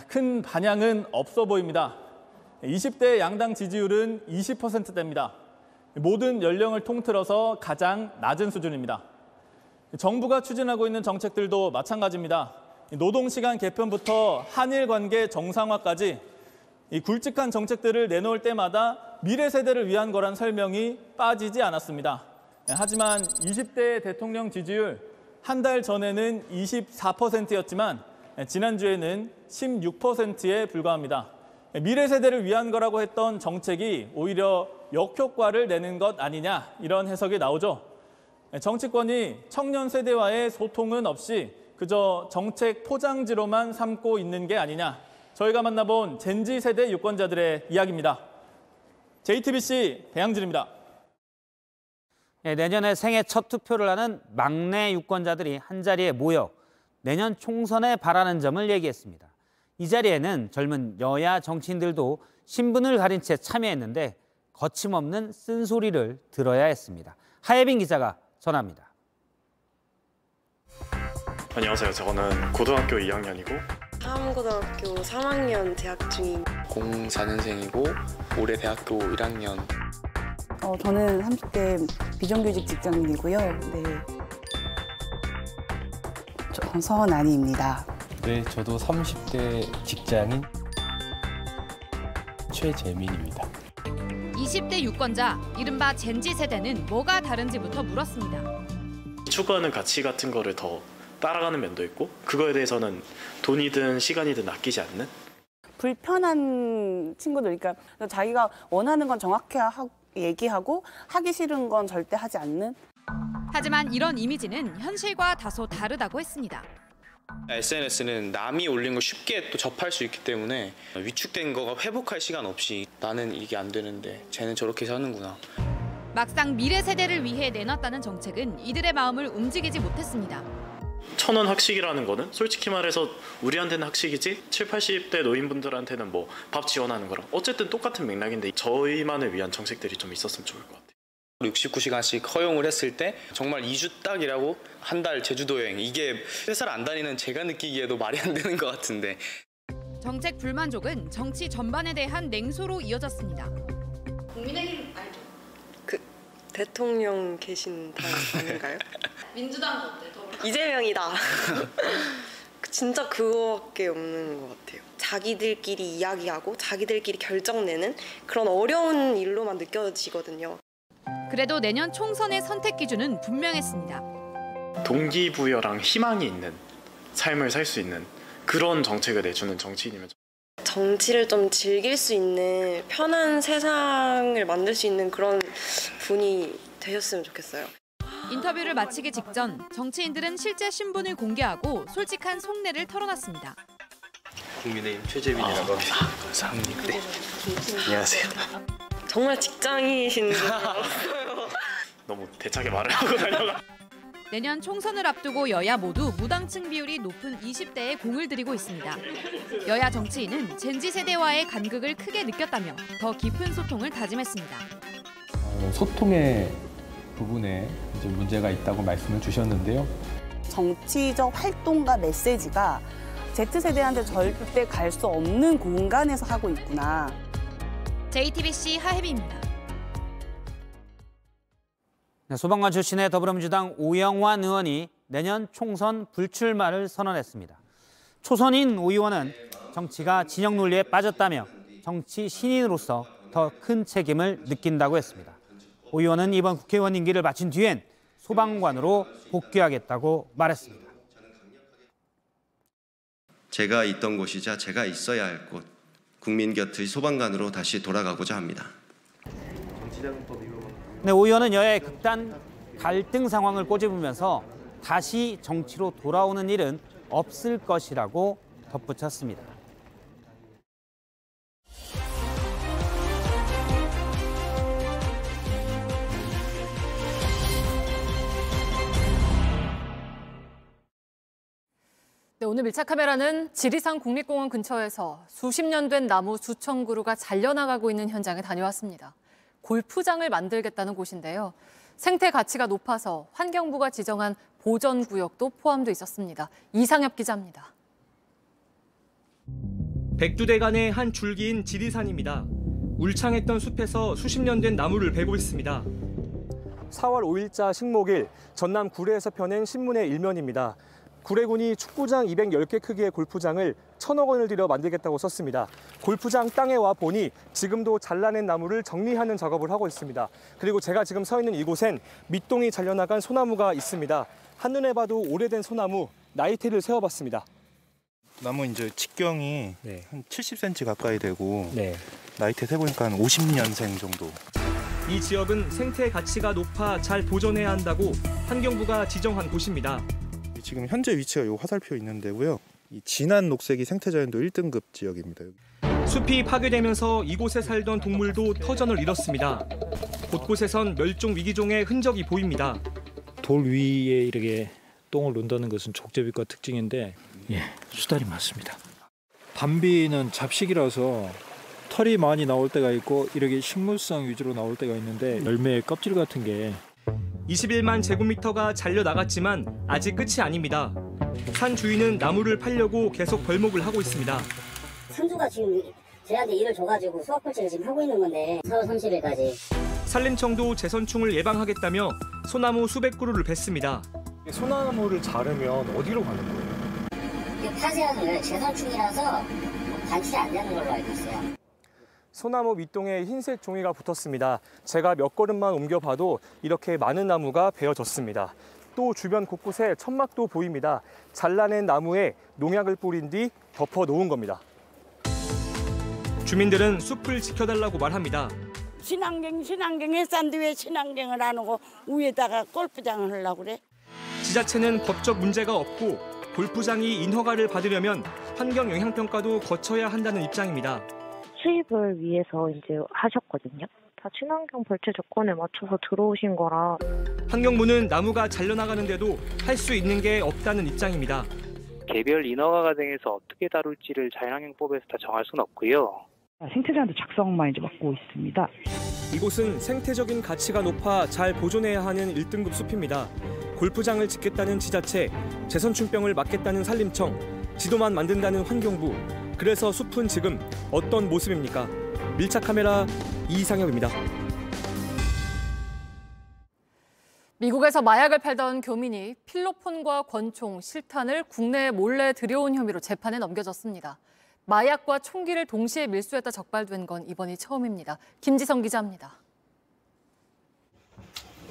큰 반향은 없어 보입니다. 20대 양당 지지율은 20%대입니다. 모든 연령을 통틀어서 가장 낮은 수준입니다. 정부가 추진하고 있는 정책들도 마찬가지입니다. 노동시간 개편부터 한일 관계 정상화까지 이 굵직한 정책들을 내놓을 때마다 미래 세대를 위한 거란 설명이 빠지지 않았습니다. 하지만 20대 대통령 지지율 한 달 전에는 24%였지만 지난주에는 16%에 불과합니다. 미래 세대를 위한 거라고 했던 정책이 오히려 역효과를 내는 것 아니냐, 이런 해석이 나오죠. 정치권이 청년 세대와의 소통은 없이 그저 정책 포장지로만 삼고 있는 게 아니냐. 저희가 만나본 젠지 세대 유권자들의 이야기입니다. JTBC 배양준입니다. 내년에 생애 첫 투표를 하는 막내 유권자들이 한자리에 모여 내년 총선에 바라는 점을 얘기했습니다. 이 자리에는 젊은 여야 정치인들도 신분을 가린 채 참여했는데 거침없는 쓴소리를 들어야 했습니다. 하예빈 기자가 전합니다. 안녕하세요. 저는 고등학교 2학년이고 상암고등학교 3학년 재학 중인 04년생이고 올해 대학교 1학년. 저는 30대 비정규직 직장인이고요. 네. 저는 서은아니입니다. 네, 저도 30대 직장인 최재민입니다. 20대 유권자, 이른바 젠지 세대는 뭐가 다른지부터 물었습니다. 추구하는 가치 같은 거를 더 따라가는 면도 있고 그거에 대해서는 돈이든 시간이든 아끼지 않는? 불편한 친구들, 그러니까 자기가 원하는 건 정확히 얘기하고 하기 싫은 건 절대 하지 않는? 하지만 이런 이미지는 현실과 다소 다르다고 했습니다. SNS는 남이 올린 거 쉽게 또 접할 수 있기 때문에 위축된 거가 회복할 시간 없이 나는 이게 안 되는데 쟤는 저렇게 사는구나. 막상 미래 세대를 위해 내놨다는 정책은 이들의 마음을 움직이지 못했습니다. 천원 학식이라는 거는 솔직히 말해서 우리한테는 학식이지 70, 80대 노인분들한테는 뭐 밥 지원하는 거랑 어쨌든 똑같은 맥락인데 저희만을 위한 정책들이 좀 있었으면 좋을 것 같아요. 69시간씩 허용을 했을 때 정말 2주 딱 일하고 한 달 제주도 여행, 이게 회사를 안 다니는 제가 느끼기에도 말이 안 되는 것 같은데. 정책 불만족은 정치 전반에 대한 냉소로 이어졌습니다. 국민의힘 알죠? 그 대통령 계신 당 아닌가요? 민주당은 어때? 이재명이다. 진짜 그거밖에 없는 것 같아요. 자기들끼리 이야기하고 자기들끼리 결정내는 그런 어려운 일로만 느껴지거든요. 그래도 내년 총선의 선택 기준은 분명했습니다. 동기부여랑 희망이 있는 삶을 살 수 있는 그런 정책을 내주는 정치인이면 정치를 좀 즐길 수 있는 편한 세상을 만들 수 있는 그런 분이 되셨으면 좋겠어요. 인터뷰를 마치기 직전 정치인들은 실제 신분을 공개하고 솔직한 속내를 털어놨습니다. 국민의힘 최재민이라고 합니다. 감사합니다. 네. 안녕하세요. 정말 직장인이신 줄 알았어요. 너무 대차게 말을 하고 다녀가. 내년 총선을 앞두고 여야 모두 무당층 비율이 높은 20대에 공을 들이고 있습니다. 여야 정치인은 젠지 세대와의 간극을 크게 느꼈다며 더 깊은 소통을 다짐했습니다. 소통의 부분에 이제 문제가 있다고 말씀을 주셨는데요. 정치적 활동과 메시지가 Z세대한테 절대 갈 수 없는 공간에서 하고 있구나. JTBC 하혜빈입니다. 네, 소방관 출신의 더불어민주당 오영환 의원이 내년 총선 불출마를 선언했습니다. 초선인 오 의원은 정치가 진영 논리에 빠졌다며 정치 신인으로서 더 큰 책임을 느낀다고 했습니다. 오 의원은 이번 국회의원 임기를 마친 뒤엔 소방관으로 복귀하겠다고 말했습니다. 제가 있던 곳이자 제가 있어야 할 곳, 국민 곁의 소방관으로 다시 돌아가고자 합니다. 네, 오 의원은 여야의 극단 갈등 상황을 꼬집으면서 다시 정치로 돌아오는 일은 없을 것이라고 덧붙였습니다. 네, 오늘 밀착 카메라는 지리산 국립공원 근처에서 수십 년 된 나무 수천 그루가 잘려나가고 있는 현장에 다녀왔습니다. 골프장을 만들겠다는 곳인데요. 생태 가치가 높아서 환경부가 지정한 보전구역도 포함돼 있었습니다. 이상엽 기자입니다. 백두대간의 한 줄기인 지리산입니다. 울창했던 숲에서 수십 년 된 나무를 베고 있습니다. 4월 5일자 식목일 전남 구례에서 펴낸 신문의 일면입니다. 구례군이 축구장 210개 크기의 골프장을 1,000억 원을 들여 만들겠다고 썼습니다. 골프장 땅에 와 보니 지금도 잘라낸 나무를 정리하는 작업을 하고 있습니다. 그리고 제가 지금 서 있는 이곳엔 밑동이 잘려나간 소나무가 있습니다. 한눈에 봐도 오래된 소나무, 나이테를 세어봤습니다. 나무 이제 직경이 한 70cm 가까이 되고 나이테 세보니까 한 50년생 정도. 이 지역은 생태 가치가 높아 잘 보존해야 한다고 환경부가 지정한 곳입니다. 지금 현재 위치가 요 화살표 있는 데고요. 이 진한 녹색이 생태자연도 1등급 지역입니다. 숲이 파괴되면서 이곳에 살던 동물도 터전을 잃었습니다. 곳곳에선 멸종 위기종의 흔적이 보입니다. 돌 위에 이렇게 똥을 논다는 것은 족제비과 특징인데 수달이 많습니다. 밤비는 잡식이라서 털이 많이 나올 때가 있고 이렇게 식물성 위주로 나올 때가 있는데 열매의 껍질 같은 게 21만 제곱미터가 잘려나갔지만 아직 끝이 아닙니다. 산 주인은 나무를 팔려고 계속 벌목을 하고 있습니다. 산주가 지금 저희한테 일을 줘가지고 수확벌칙을 지금 하고 있는 건데 4월 30일까지. 산림청도 재선충을 예방하겠다며 소나무 수백 그루를 뱄습니다. 소나무를 자르면 어디로 가는 거예요? 이게 파쇄하는 재선충이라서 반출이 안 되는 걸로 알고 있어요. 소나무 밑동에 흰색 종이가 붙었습니다. 제가 몇 걸음만 옮겨봐도 이렇게 많은 나무가 베어졌습니다. 또 주변 곳곳에 천막도 보입니다. 잘라낸 나무에 농약을 뿌린 뒤 덮어 놓은 겁니다. 주민들은 숲을 지켜달라고 말합니다. 친환경에 싼데 왜 친환경을 안 하고 위에다가 골프장을 하려고 그래? 지자체는 법적 문제가 없고 골프장이 인허가를 받으려면 환경영향평가도 거쳐야 한다는 입장입니다. 수입을 위해서 이제 하셨거든요. 다 친환경 벌채 조건에 맞춰서 들어오신 거라. 환경부는 나무가 잘려나가는데도 할 수 있는 게 없다는 입장입니다. 개별 인허가 과정에서 어떻게 다룰지를 자연환경법에서 다 정할 수는 없고요. 생태자한테 작성만 이제 맡고 있습니다. 이곳은 생태적인 가치가 높아 잘 보존해야 하는 1등급 숲입니다. 골프장을 짓겠다는 지자체, 재선충병을 막겠다는 산림청, 지도만 만든다는 환경부. 그래서 숲은 지금 어떤 모습입니까? 밀착 카메라 이상엽입니다. 미국에서 마약을 팔던 교민이 필로폰과 권총, 실탄을 국내에 몰래 들여온 혐의로 재판에 넘겨졌습니다. 마약과 총기를 동시에 밀수했다 적발된 건 이번이 처음입니다. 김지성 기자입니다.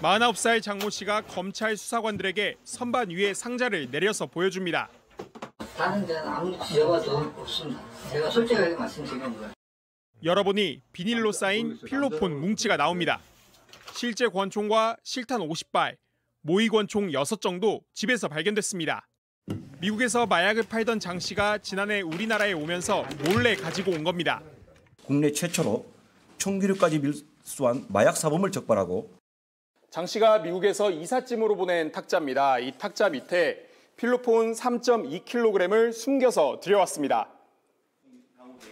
49살 장모 씨가 검찰 수사관들에게 선반 위에 상자를 내려서 보여줍니다. 다른 데는 아무 지적도 없습니다. 제가 솔직하게 말씀드리는 거예요. 열어보니 비닐로 쌓인 필로폰 뭉치가 나옵니다. 실제 권총과 실탄 50발, 모의 권총 6 정도 집에서 발견됐습니다. 미국에서 마약을 팔던 장 씨가 지난해 우리나라에 오면서 몰래 가지고 온 겁니다. 국내 최초로 총기류까지 밀수한 마약 사범을 적발하고 장 씨가 미국에서 이삿짐으로 보낸 탁자입니다. 이 탁자 밑에 필로폰 3.2kg을 숨겨서 들여왔습니다.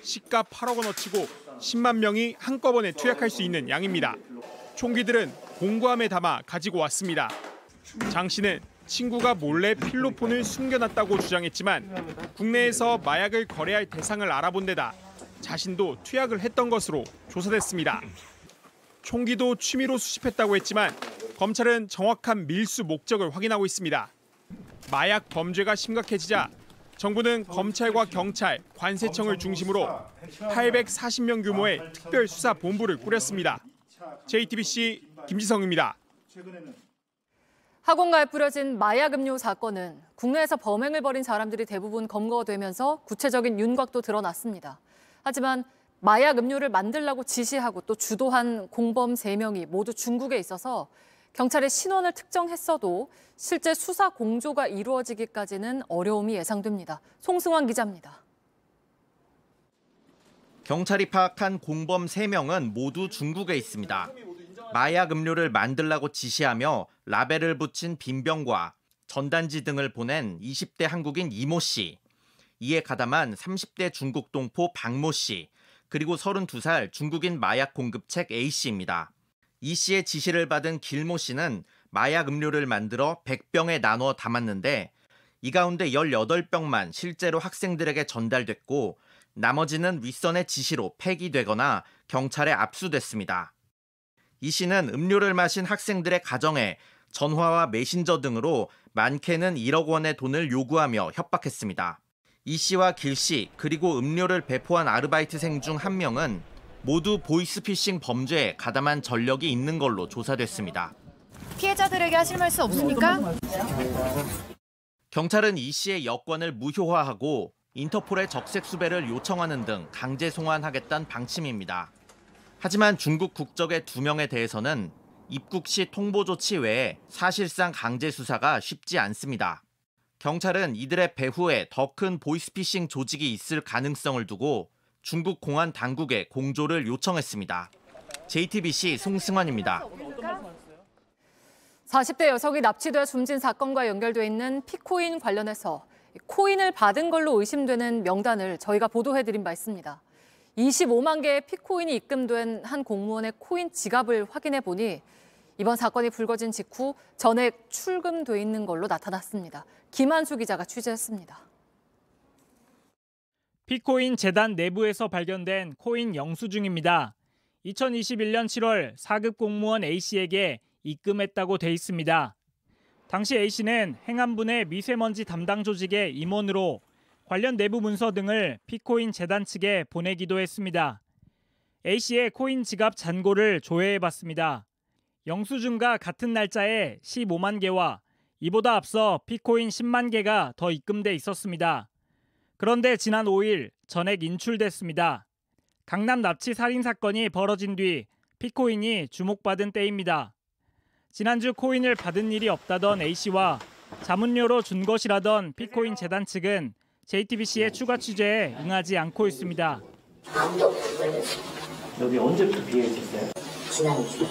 시가 8억 원어치고 10만 명이 한꺼번에 투약할 수 있는 양입니다. 총기들은 공구함에 담아 가지고 왔습니다. 장 씨는 친구가 몰래 필로폰을 숨겨놨다고 주장했지만 국내에서 마약을 거래할 대상을 알아본 데다 자신도 투약을 했던 것으로 조사됐습니다. 총기도 취미로 수집했다고 했지만 검찰은 정확한 밀수 목적을 확인하고 있습니다. 마약 범죄가 심각해지자 정부는 검찰과 경찰, 관세청을 중심으로 840명 규모의 특별수사본부를 꾸렸습니다. JTBC 김지성입니다. 학원가에 뿌려진 마약 음료 사건은 국내에서 범행을 벌인 사람들이 대부분 검거되면서 구체적인 윤곽도 드러났습니다. 하지만 마약 음료를 만들라고 지시하고 또 주도한 공범 3명이 모두 중국에 있어서 경찰이 신원을 특정했어도 실제 수사 공조가 이루어지기까지는 어려움이 예상됩니다. 송승환 기자입니다. 경찰이 파악한 공범 3명은 모두 중국에 있습니다. 마약 음료를 만들라고 지시하며 라벨을 붙인 빈병과 전단지 등을 보낸 20대 한국인 이모 씨, 이에 가담한 30대 중국 동포 박모 씨, 그리고 32살 중국인 마약 공급책 A 씨입니다. 이 씨의 지시를 받은 길모 씨는 마약 음료를 만들어 100병에 나눠 담았는데 이 가운데 18병만 실제로 학생들에게 전달됐고 나머지는 윗선의 지시로 폐기되거나 경찰에 압수됐습니다. 이 씨는 음료를 마신 학생들의 가정에 전화와 메신저 등으로 많게는 1억 원의 돈을 요구하며 협박했습니다. 이 씨와 길 씨 그리고 음료를 배포한 아르바이트생 중 1명은 모두 보이스피싱 범죄에 가담한 전력이 있는 걸로 조사됐습니다. 피해자들에게 하실 말씀 없습니까? 경찰은 이 씨의 여권을 무효화하고 인터폴에 적색 수배를 요청하는 등 강제 송환하겠다는 방침입니다. 하지만 중국 국적의 2명에 대해서는 입국 시 통보 조치 외에 사실상 강제 수사가 쉽지 않습니다. 경찰은 이들의 배후에 더 큰 보이스피싱 조직이 있을 가능성을 두고 중국 공안 당국에 공조를 요청했습니다. JTBC 송승환입니다. 40대 여성이 납치돼 숨진 사건과 연결돼 있는 피코인 관련해서 코인을 받은 걸로 의심되는 명단을 저희가 보도해드린 바 있습니다. 25만 개의 피코인이 입금된 한 공무원의 코인 지갑을 확인해 보니 이번 사건이 불거진 직후 전액 출금돼 있는 걸로 나타났습니다. 김한수 기자가 취재했습니다. 피코인 재단 내부에서 발견된 코인 영수증입니다. 2021년 7월 4급 공무원 A씨에게 입금했다고 돼 있습니다. 당시 A씨는 행안부의 미세먼지 담당 조직의 임원으로 관련 내부 문서 등을 피코인 재단 측에 보내기도 했습니다. A씨의 코인 지갑 잔고를 조회해봤습니다. 영수증과 같은 날짜에 15만 개와 이보다 앞서 피코인 10만 개가 더 입금돼 있었습니다. 그런데 지난 5일 전액 인출됐습니다. 강남 납치 살인 사건이 벌어진 뒤 피코인이 주목받은 때입니다. 지난주 코인을 받은 일이 없다던 A씨와 자문료로 준 것이라던 피코인 재단 측은 JTBC의 추가 취재에 응하지 않고 있습니다. 여기 언제부터 비어 있었어요? 지난주.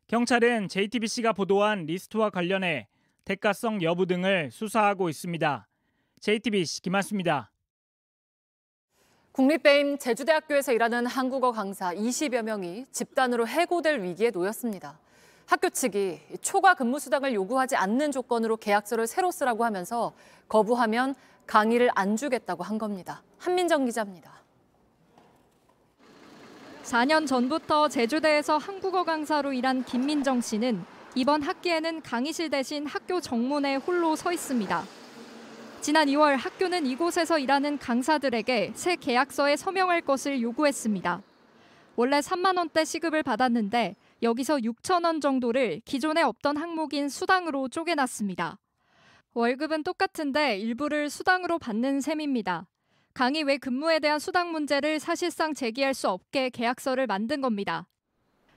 경찰은 JTBC가 보도한 리스트와 관련해 대가성 여부 등을 수사하고 있습니다. JTBC 김한수입니다. 국립배임 제주대학교에서 일하는 한국어 강사 20여 명이 집단으로 해고될 위기에 놓였습니다. 학교 측이 초과 근무 수당을 요구하지 않는 조건으로 계약서를 새로 쓰라고 하면서 거부하면 강의를 안 주겠다고 한 겁니다. 한민정 기자입니다. 4년 전부터 제주대에서 한국어 강사로 일한 김민정 씨는 이번 학기에는 강의실 대신 학교 정문에 홀로 서 있습니다. 지난 2월 학교는 이곳에서 일하는 강사들에게 새 계약서에 서명할 것을 요구했습니다. 원래 3만 원대 시급을 받았는데 여기서 6천 원 정도를 기존에 없던 항목인 수당으로 쪼개놨습니다. 월급은 똑같은데 일부를 수당으로 받는 셈입니다. 강의 외 근무에 대한 수당 문제를 사실상 제기할 수 없게 계약서를 만든 겁니다.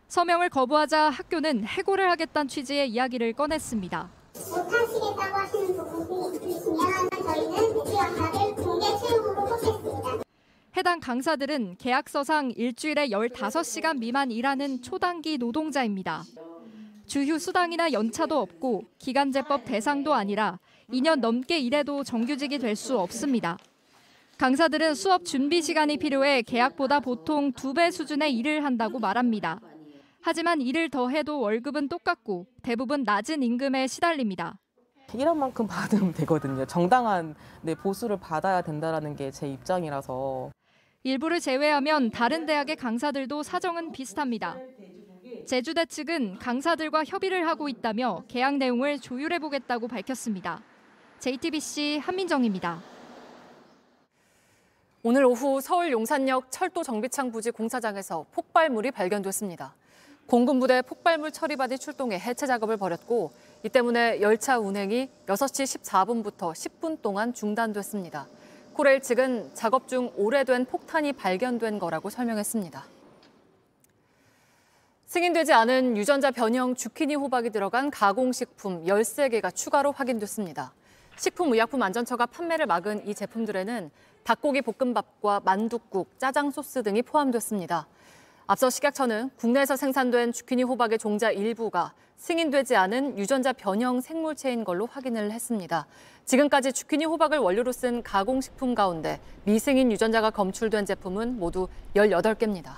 서명을 거부하자 학교는 해고를 하겠다는 취지의 이야기를 꺼냈습니다. 못하시겠다고 하시는 부분이 있으시면 저희는 지원자를 공개 채용으로 하겠습니다. 해당 강사들은 계약서상 일주일에 15시간 미만 일하는 초단기 노동자입니다. 주휴 수당이나 연차도 없고 기간제법 대상도 아니라 2년 넘게 일해도 정규직이 될 수 없습니다. 강사들은 수업 준비 시간이 필요해 계약보다 보통 2배 수준의 일을 한다고 말합니다. 하지만 일을 더 해도 월급은 똑같고 대부분 낮은 임금에 시달립니다. 일한 만큼 받으면 되거든요. 정당한 보수를 받아야 된다는 게 제 입장이라서. 일부를 제외하면 다른 대학의 강사들도 사정은 비슷합니다. 제주대 측은 강사들과 협의를 하고 있다며 계약 내용을 조율해보겠다고 밝혔습니다. JTBC 한민정입니다. 오늘 오후 서울 용산역 철도 정비창 부지 공사장에서 폭발물이 발견됐습니다. 공군부대 폭발물 처리반이 출동해 해체 작업을 벌였고 이 때문에 열차 운행이 6시 14분부터 10분 동안 중단됐습니다. 코레일 측은 작업 중 오래된 폭탄이 발견된 거라고 설명했습니다. 승인되지 않은 유전자 변형 주키니 호박이 들어간 가공식품 13개가 추가로 확인됐습니다. 식품의약품안전처가 판매를 막은 이 제품들에는 닭고기 볶음밥과 만둣국, 짜장 소스 등이 포함됐습니다. 앞서 식약처는 국내에서 생산된 주키니 호박의 종자 일부가 승인되지 않은 유전자 변형 생물체인 걸로 확인을 했습니다. 지금까지 주키니 호박을 원료로 쓴 가공식품 가운데 미승인 유전자가 검출된 제품은 모두 18개입니다.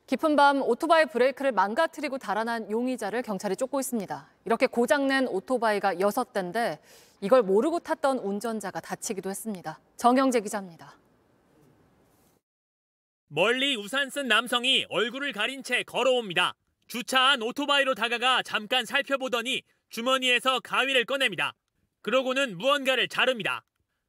깊은 밤 오토바이 브레이크를 망가뜨리고 달아난 용의자를 경찰이 쫓고 있습니다. 이렇게 고장낸 오토바이가 6대인데 이걸 모르고 탔던 운전자가 다치기도 했습니다. 정영재 기자입니다. 멀리 우산 쓴 남성이 얼굴을 가린 채 걸어옵니다. 주차한 오토바이로 다가가 잠깐 살펴보더니 주머니에서 가위를 꺼냅니다. 그러고는 무언가를 자릅니다.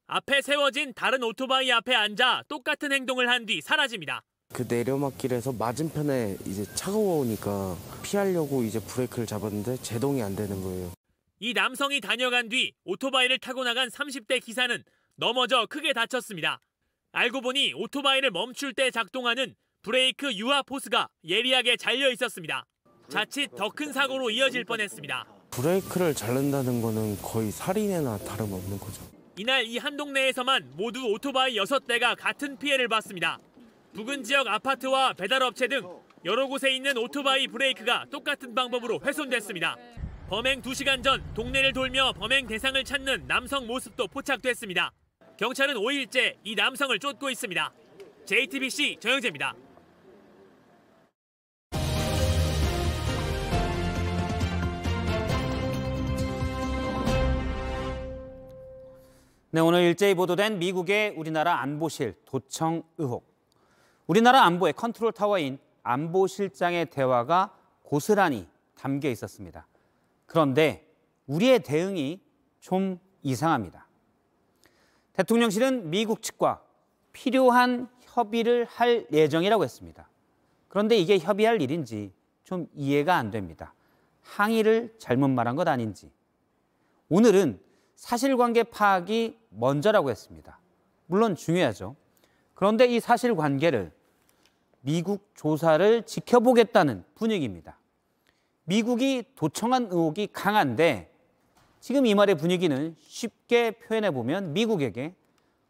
앞에 세워진 다른 오토바이 앞에 앉아 똑같은 행동을 한 뒤 사라집니다. 그 내려막길에서 맞은편에 이제 차가 오니까 피하려고 이제 브레이크를 잡았는데 제동이 안 되는 거예요. 이 남성이 다녀간 뒤 오토바이를 타고 나간 30대 기사는 넘어져 크게 다쳤습니다. 알고 보니 오토바이를 멈출 때 작동하는 브레이크 유압 호스가 예리하게 잘려 있었습니다. 자칫 더 큰 사고로 이어질 뻔했습니다. 브레이크를 자른다는 거는 거의 살인이나 다름없는 거죠. 이날 이 한 동네에서만 모두 오토바이 6대가 같은 피해를 봤습니다. 부근 지역 아파트와 배달업체 등 여러 곳에 있는 오토바이 브레이크가 똑같은 방법으로 훼손됐습니다. 범행 2시간 전 동네를 돌며 범행 대상을 찾는 남성 모습도 포착됐습니다. 경찰은 5일째 이 남성을 쫓고 있습니다. JTBC 정영재입니다. 네, 오늘 일제히 보도된 미국의 우리나라 안보실 도청 의혹. 우리나라 안보의 컨트롤 타워인 안보실장의 대화가 고스란히 담겨 있었습니다. 그런데 우리의 대응이 좀 이상합니다. 대통령실은 미국 측과 필요한 협의를 할 예정이라고 했습니다. 그런데 이게 협의할 일인지 좀 이해가 안 됩니다. 항의를 잘못 말한 것 아닌지. 오늘은 사실관계 파악이 먼저라고 했습니다. 물론 중요하죠. 그런데 이 사실관계를 미국 조사를 지켜보겠다는 분위기입니다. 미국이 도청한 의혹이 강한데 지금 이 말의 분위기는 쉽게 표현해보면 미국에게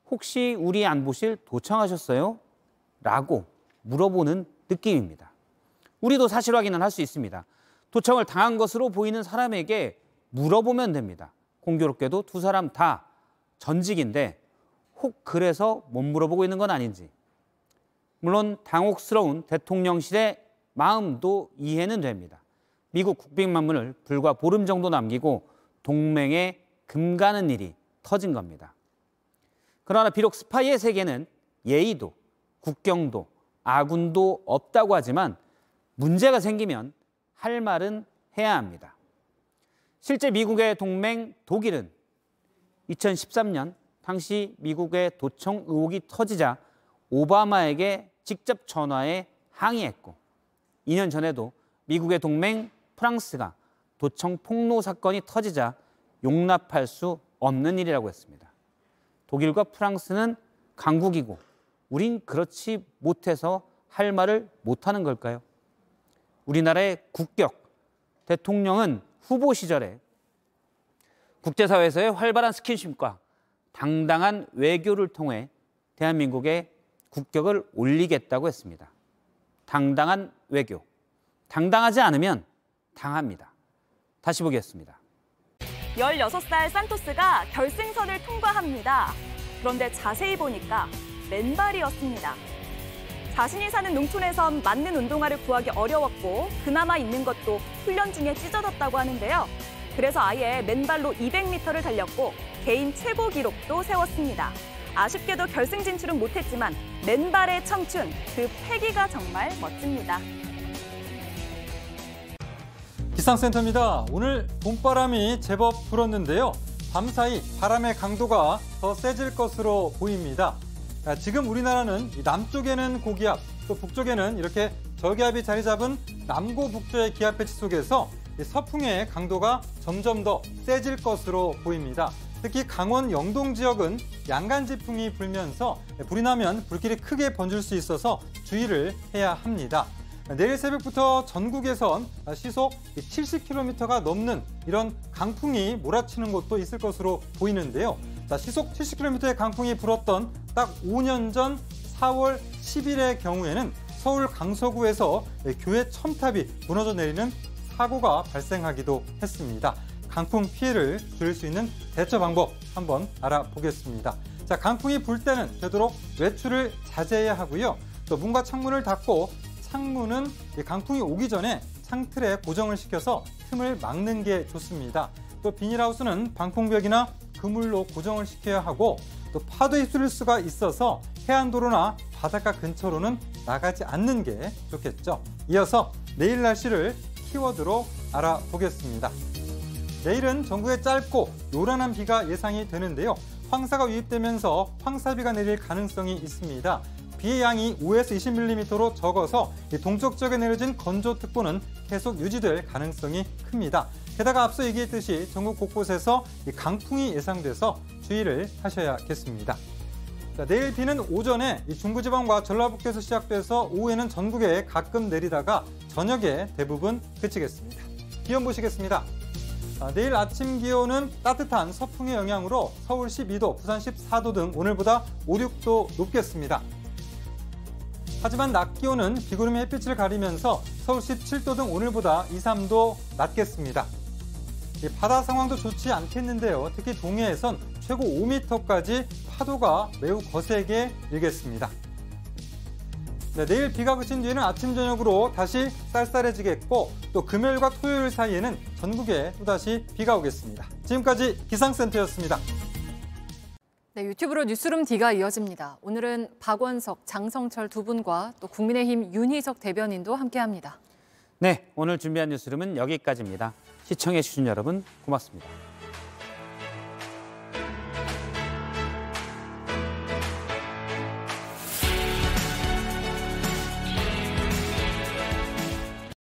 혹시 우리 안보실 도청하셨어요? 라고 물어보는 느낌입니다. 우리도 사실 확인은 할 수 있습니다. 도청을 당한 것으로 보이는 사람에게 물어보면 됩니다. 공교롭게도 두 사람 다 전직인데 혹 그래서 못 물어보고 있는 건 아닌지. 물론 당혹스러운 대통령실의 마음도 이해는 됩니다. 미국 국빈만문을 불과 보름 정도 남기고 동맹에 금가는 일이 터진 겁니다. 그러나 비록 스파이의 세계는 예의도 국경도 아군도 없다고 하지만 문제가 생기면 할 말은 해야 합니다. 실제 미국의 동맹 독일은 2013년 당시 미국의 도청 의혹이 터지자 오바마에게 직접 전화해 항의했고 2년 전에도 미국의 동맹 프랑스가 도청 폭로 사건이 터지자 용납할 수 없는 일이라고 했습니다. 독일과 프랑스는 강국이고 우린 그렇지 못해서 할 말을 못하는 걸까요? 우리나라의 국격, 대통령은 후보 시절에 국제사회에서의 활발한 스킨십과 당당한 외교를 통해 대한민국의 국격을 올리겠다고 했습니다. 당당한 외교. 당당하지 않으면 당합니다. 다시 보겠습니다. 16살 산토스가 결승선을 통과합니다. 그런데 자세히 보니까 맨발이었습니다. 자신이 사는 농촌에선 맞는 운동화를 구하기 어려웠고 그나마 있는 것도 훈련 중에 찢어졌다고 하는데요. 그래서 아예 맨발로 200m를 달렸고 개인 최고 기록도 세웠습니다. 아쉽게도 결승 진출은 못했지만 맨발의 청춘, 그 패기가 정말 멋집니다. 기상센터입니다. 오늘 봄바람이 제법 불었는데요. 밤사이 바람의 강도가 더 세질 것으로 보입니다. 지금 우리나라는 남쪽에는 고기압, 또 북쪽에는 이렇게 저기압이 자리 잡은 남고북조의 기압 배치 속에서 서풍의 강도가 점점 더 세질 것으로 보입니다. 특히 강원 영동 지역은 양간지풍이 불면서 불이 나면 불길이 크게 번질 수 있어서 주의를 해야 합니다. 내일 새벽부터 전국에선 시속 70km가 넘는 이런 강풍이 몰아치는 곳도 있을 것으로 보이는데요. 시속 70km의 강풍이 불었던 딱 5년 전 4월 10일의 경우에는 서울 강서구에서 교회 첨탑이 무너져 내리는 사고가 발생하기도 했습니다. 강풍 피해를 줄일 수 있는 대처 방법 한번 알아보겠습니다. 자, 강풍이 불 때는 되도록 외출을 자제해야 하고요. 또 문과 창문을 닫고 창문은 강풍이 오기 전에 창틀에 고정을 시켜서 틈을 막는 게 좋습니다. 또 비닐하우스는 방풍벽이나 그물로 고정을 시켜야 하고 또 파도에 휩쓸릴 수가 있어서 해안도로나 바닷가 근처로는 나가지 않는 게 좋겠죠. 이어서 내일 날씨를 키워드로 알아보겠습니다. 내일은 전국에 짧고 요란한 비가 예상이 되는데요. 황사가 유입되면서 황사비가 내릴 가능성이 있습니다. 비의 양이 5에서 20mm로 적어서 동쪽 지역에 내려진 건조특보는 계속 유지될 가능성이 큽니다. 게다가 앞서 얘기했듯이 전국 곳곳에서 강풍이 예상돼서 주의를 하셔야겠습니다. 자, 내일 비는 오전에 중부지방과 전라북도에서 시작돼서 오후에는 전국에 가끔 내리다가 저녁에 대부분 그치겠습니다. 기온 보시겠습니다. 내일 아침 기온은 따뜻한 서풍의 영향으로 서울 12도, 부산 14도 등 오늘보다 5, 6도 높겠습니다. 하지만 낮 기온은 비구름의 햇빛을 가리면서 서울 17도 등 오늘보다 2, 3도 낮겠습니다. 바다 상황도 좋지 않겠는데요. 특히 동해에선 최고 5m까지 파도가 매우 거세게 일겠습니다. 네, 내일 비가 그친 뒤에는 아침 저녁으로 다시 쌀쌀해지겠고 또 금요일과 토요일 사이에는 전국에 또다시 비가 오겠습니다. 지금까지 기상센터였습니다. 네, 유튜브로 뉴스룸 D가 이어집니다. 오늘은 박원석, 장성철 두 분과 또 국민의힘 윤희석 대변인도 함께합니다. 네, 오늘 준비한 뉴스룸은 여기까지입니다. 시청해 주신 여러분 고맙습니다.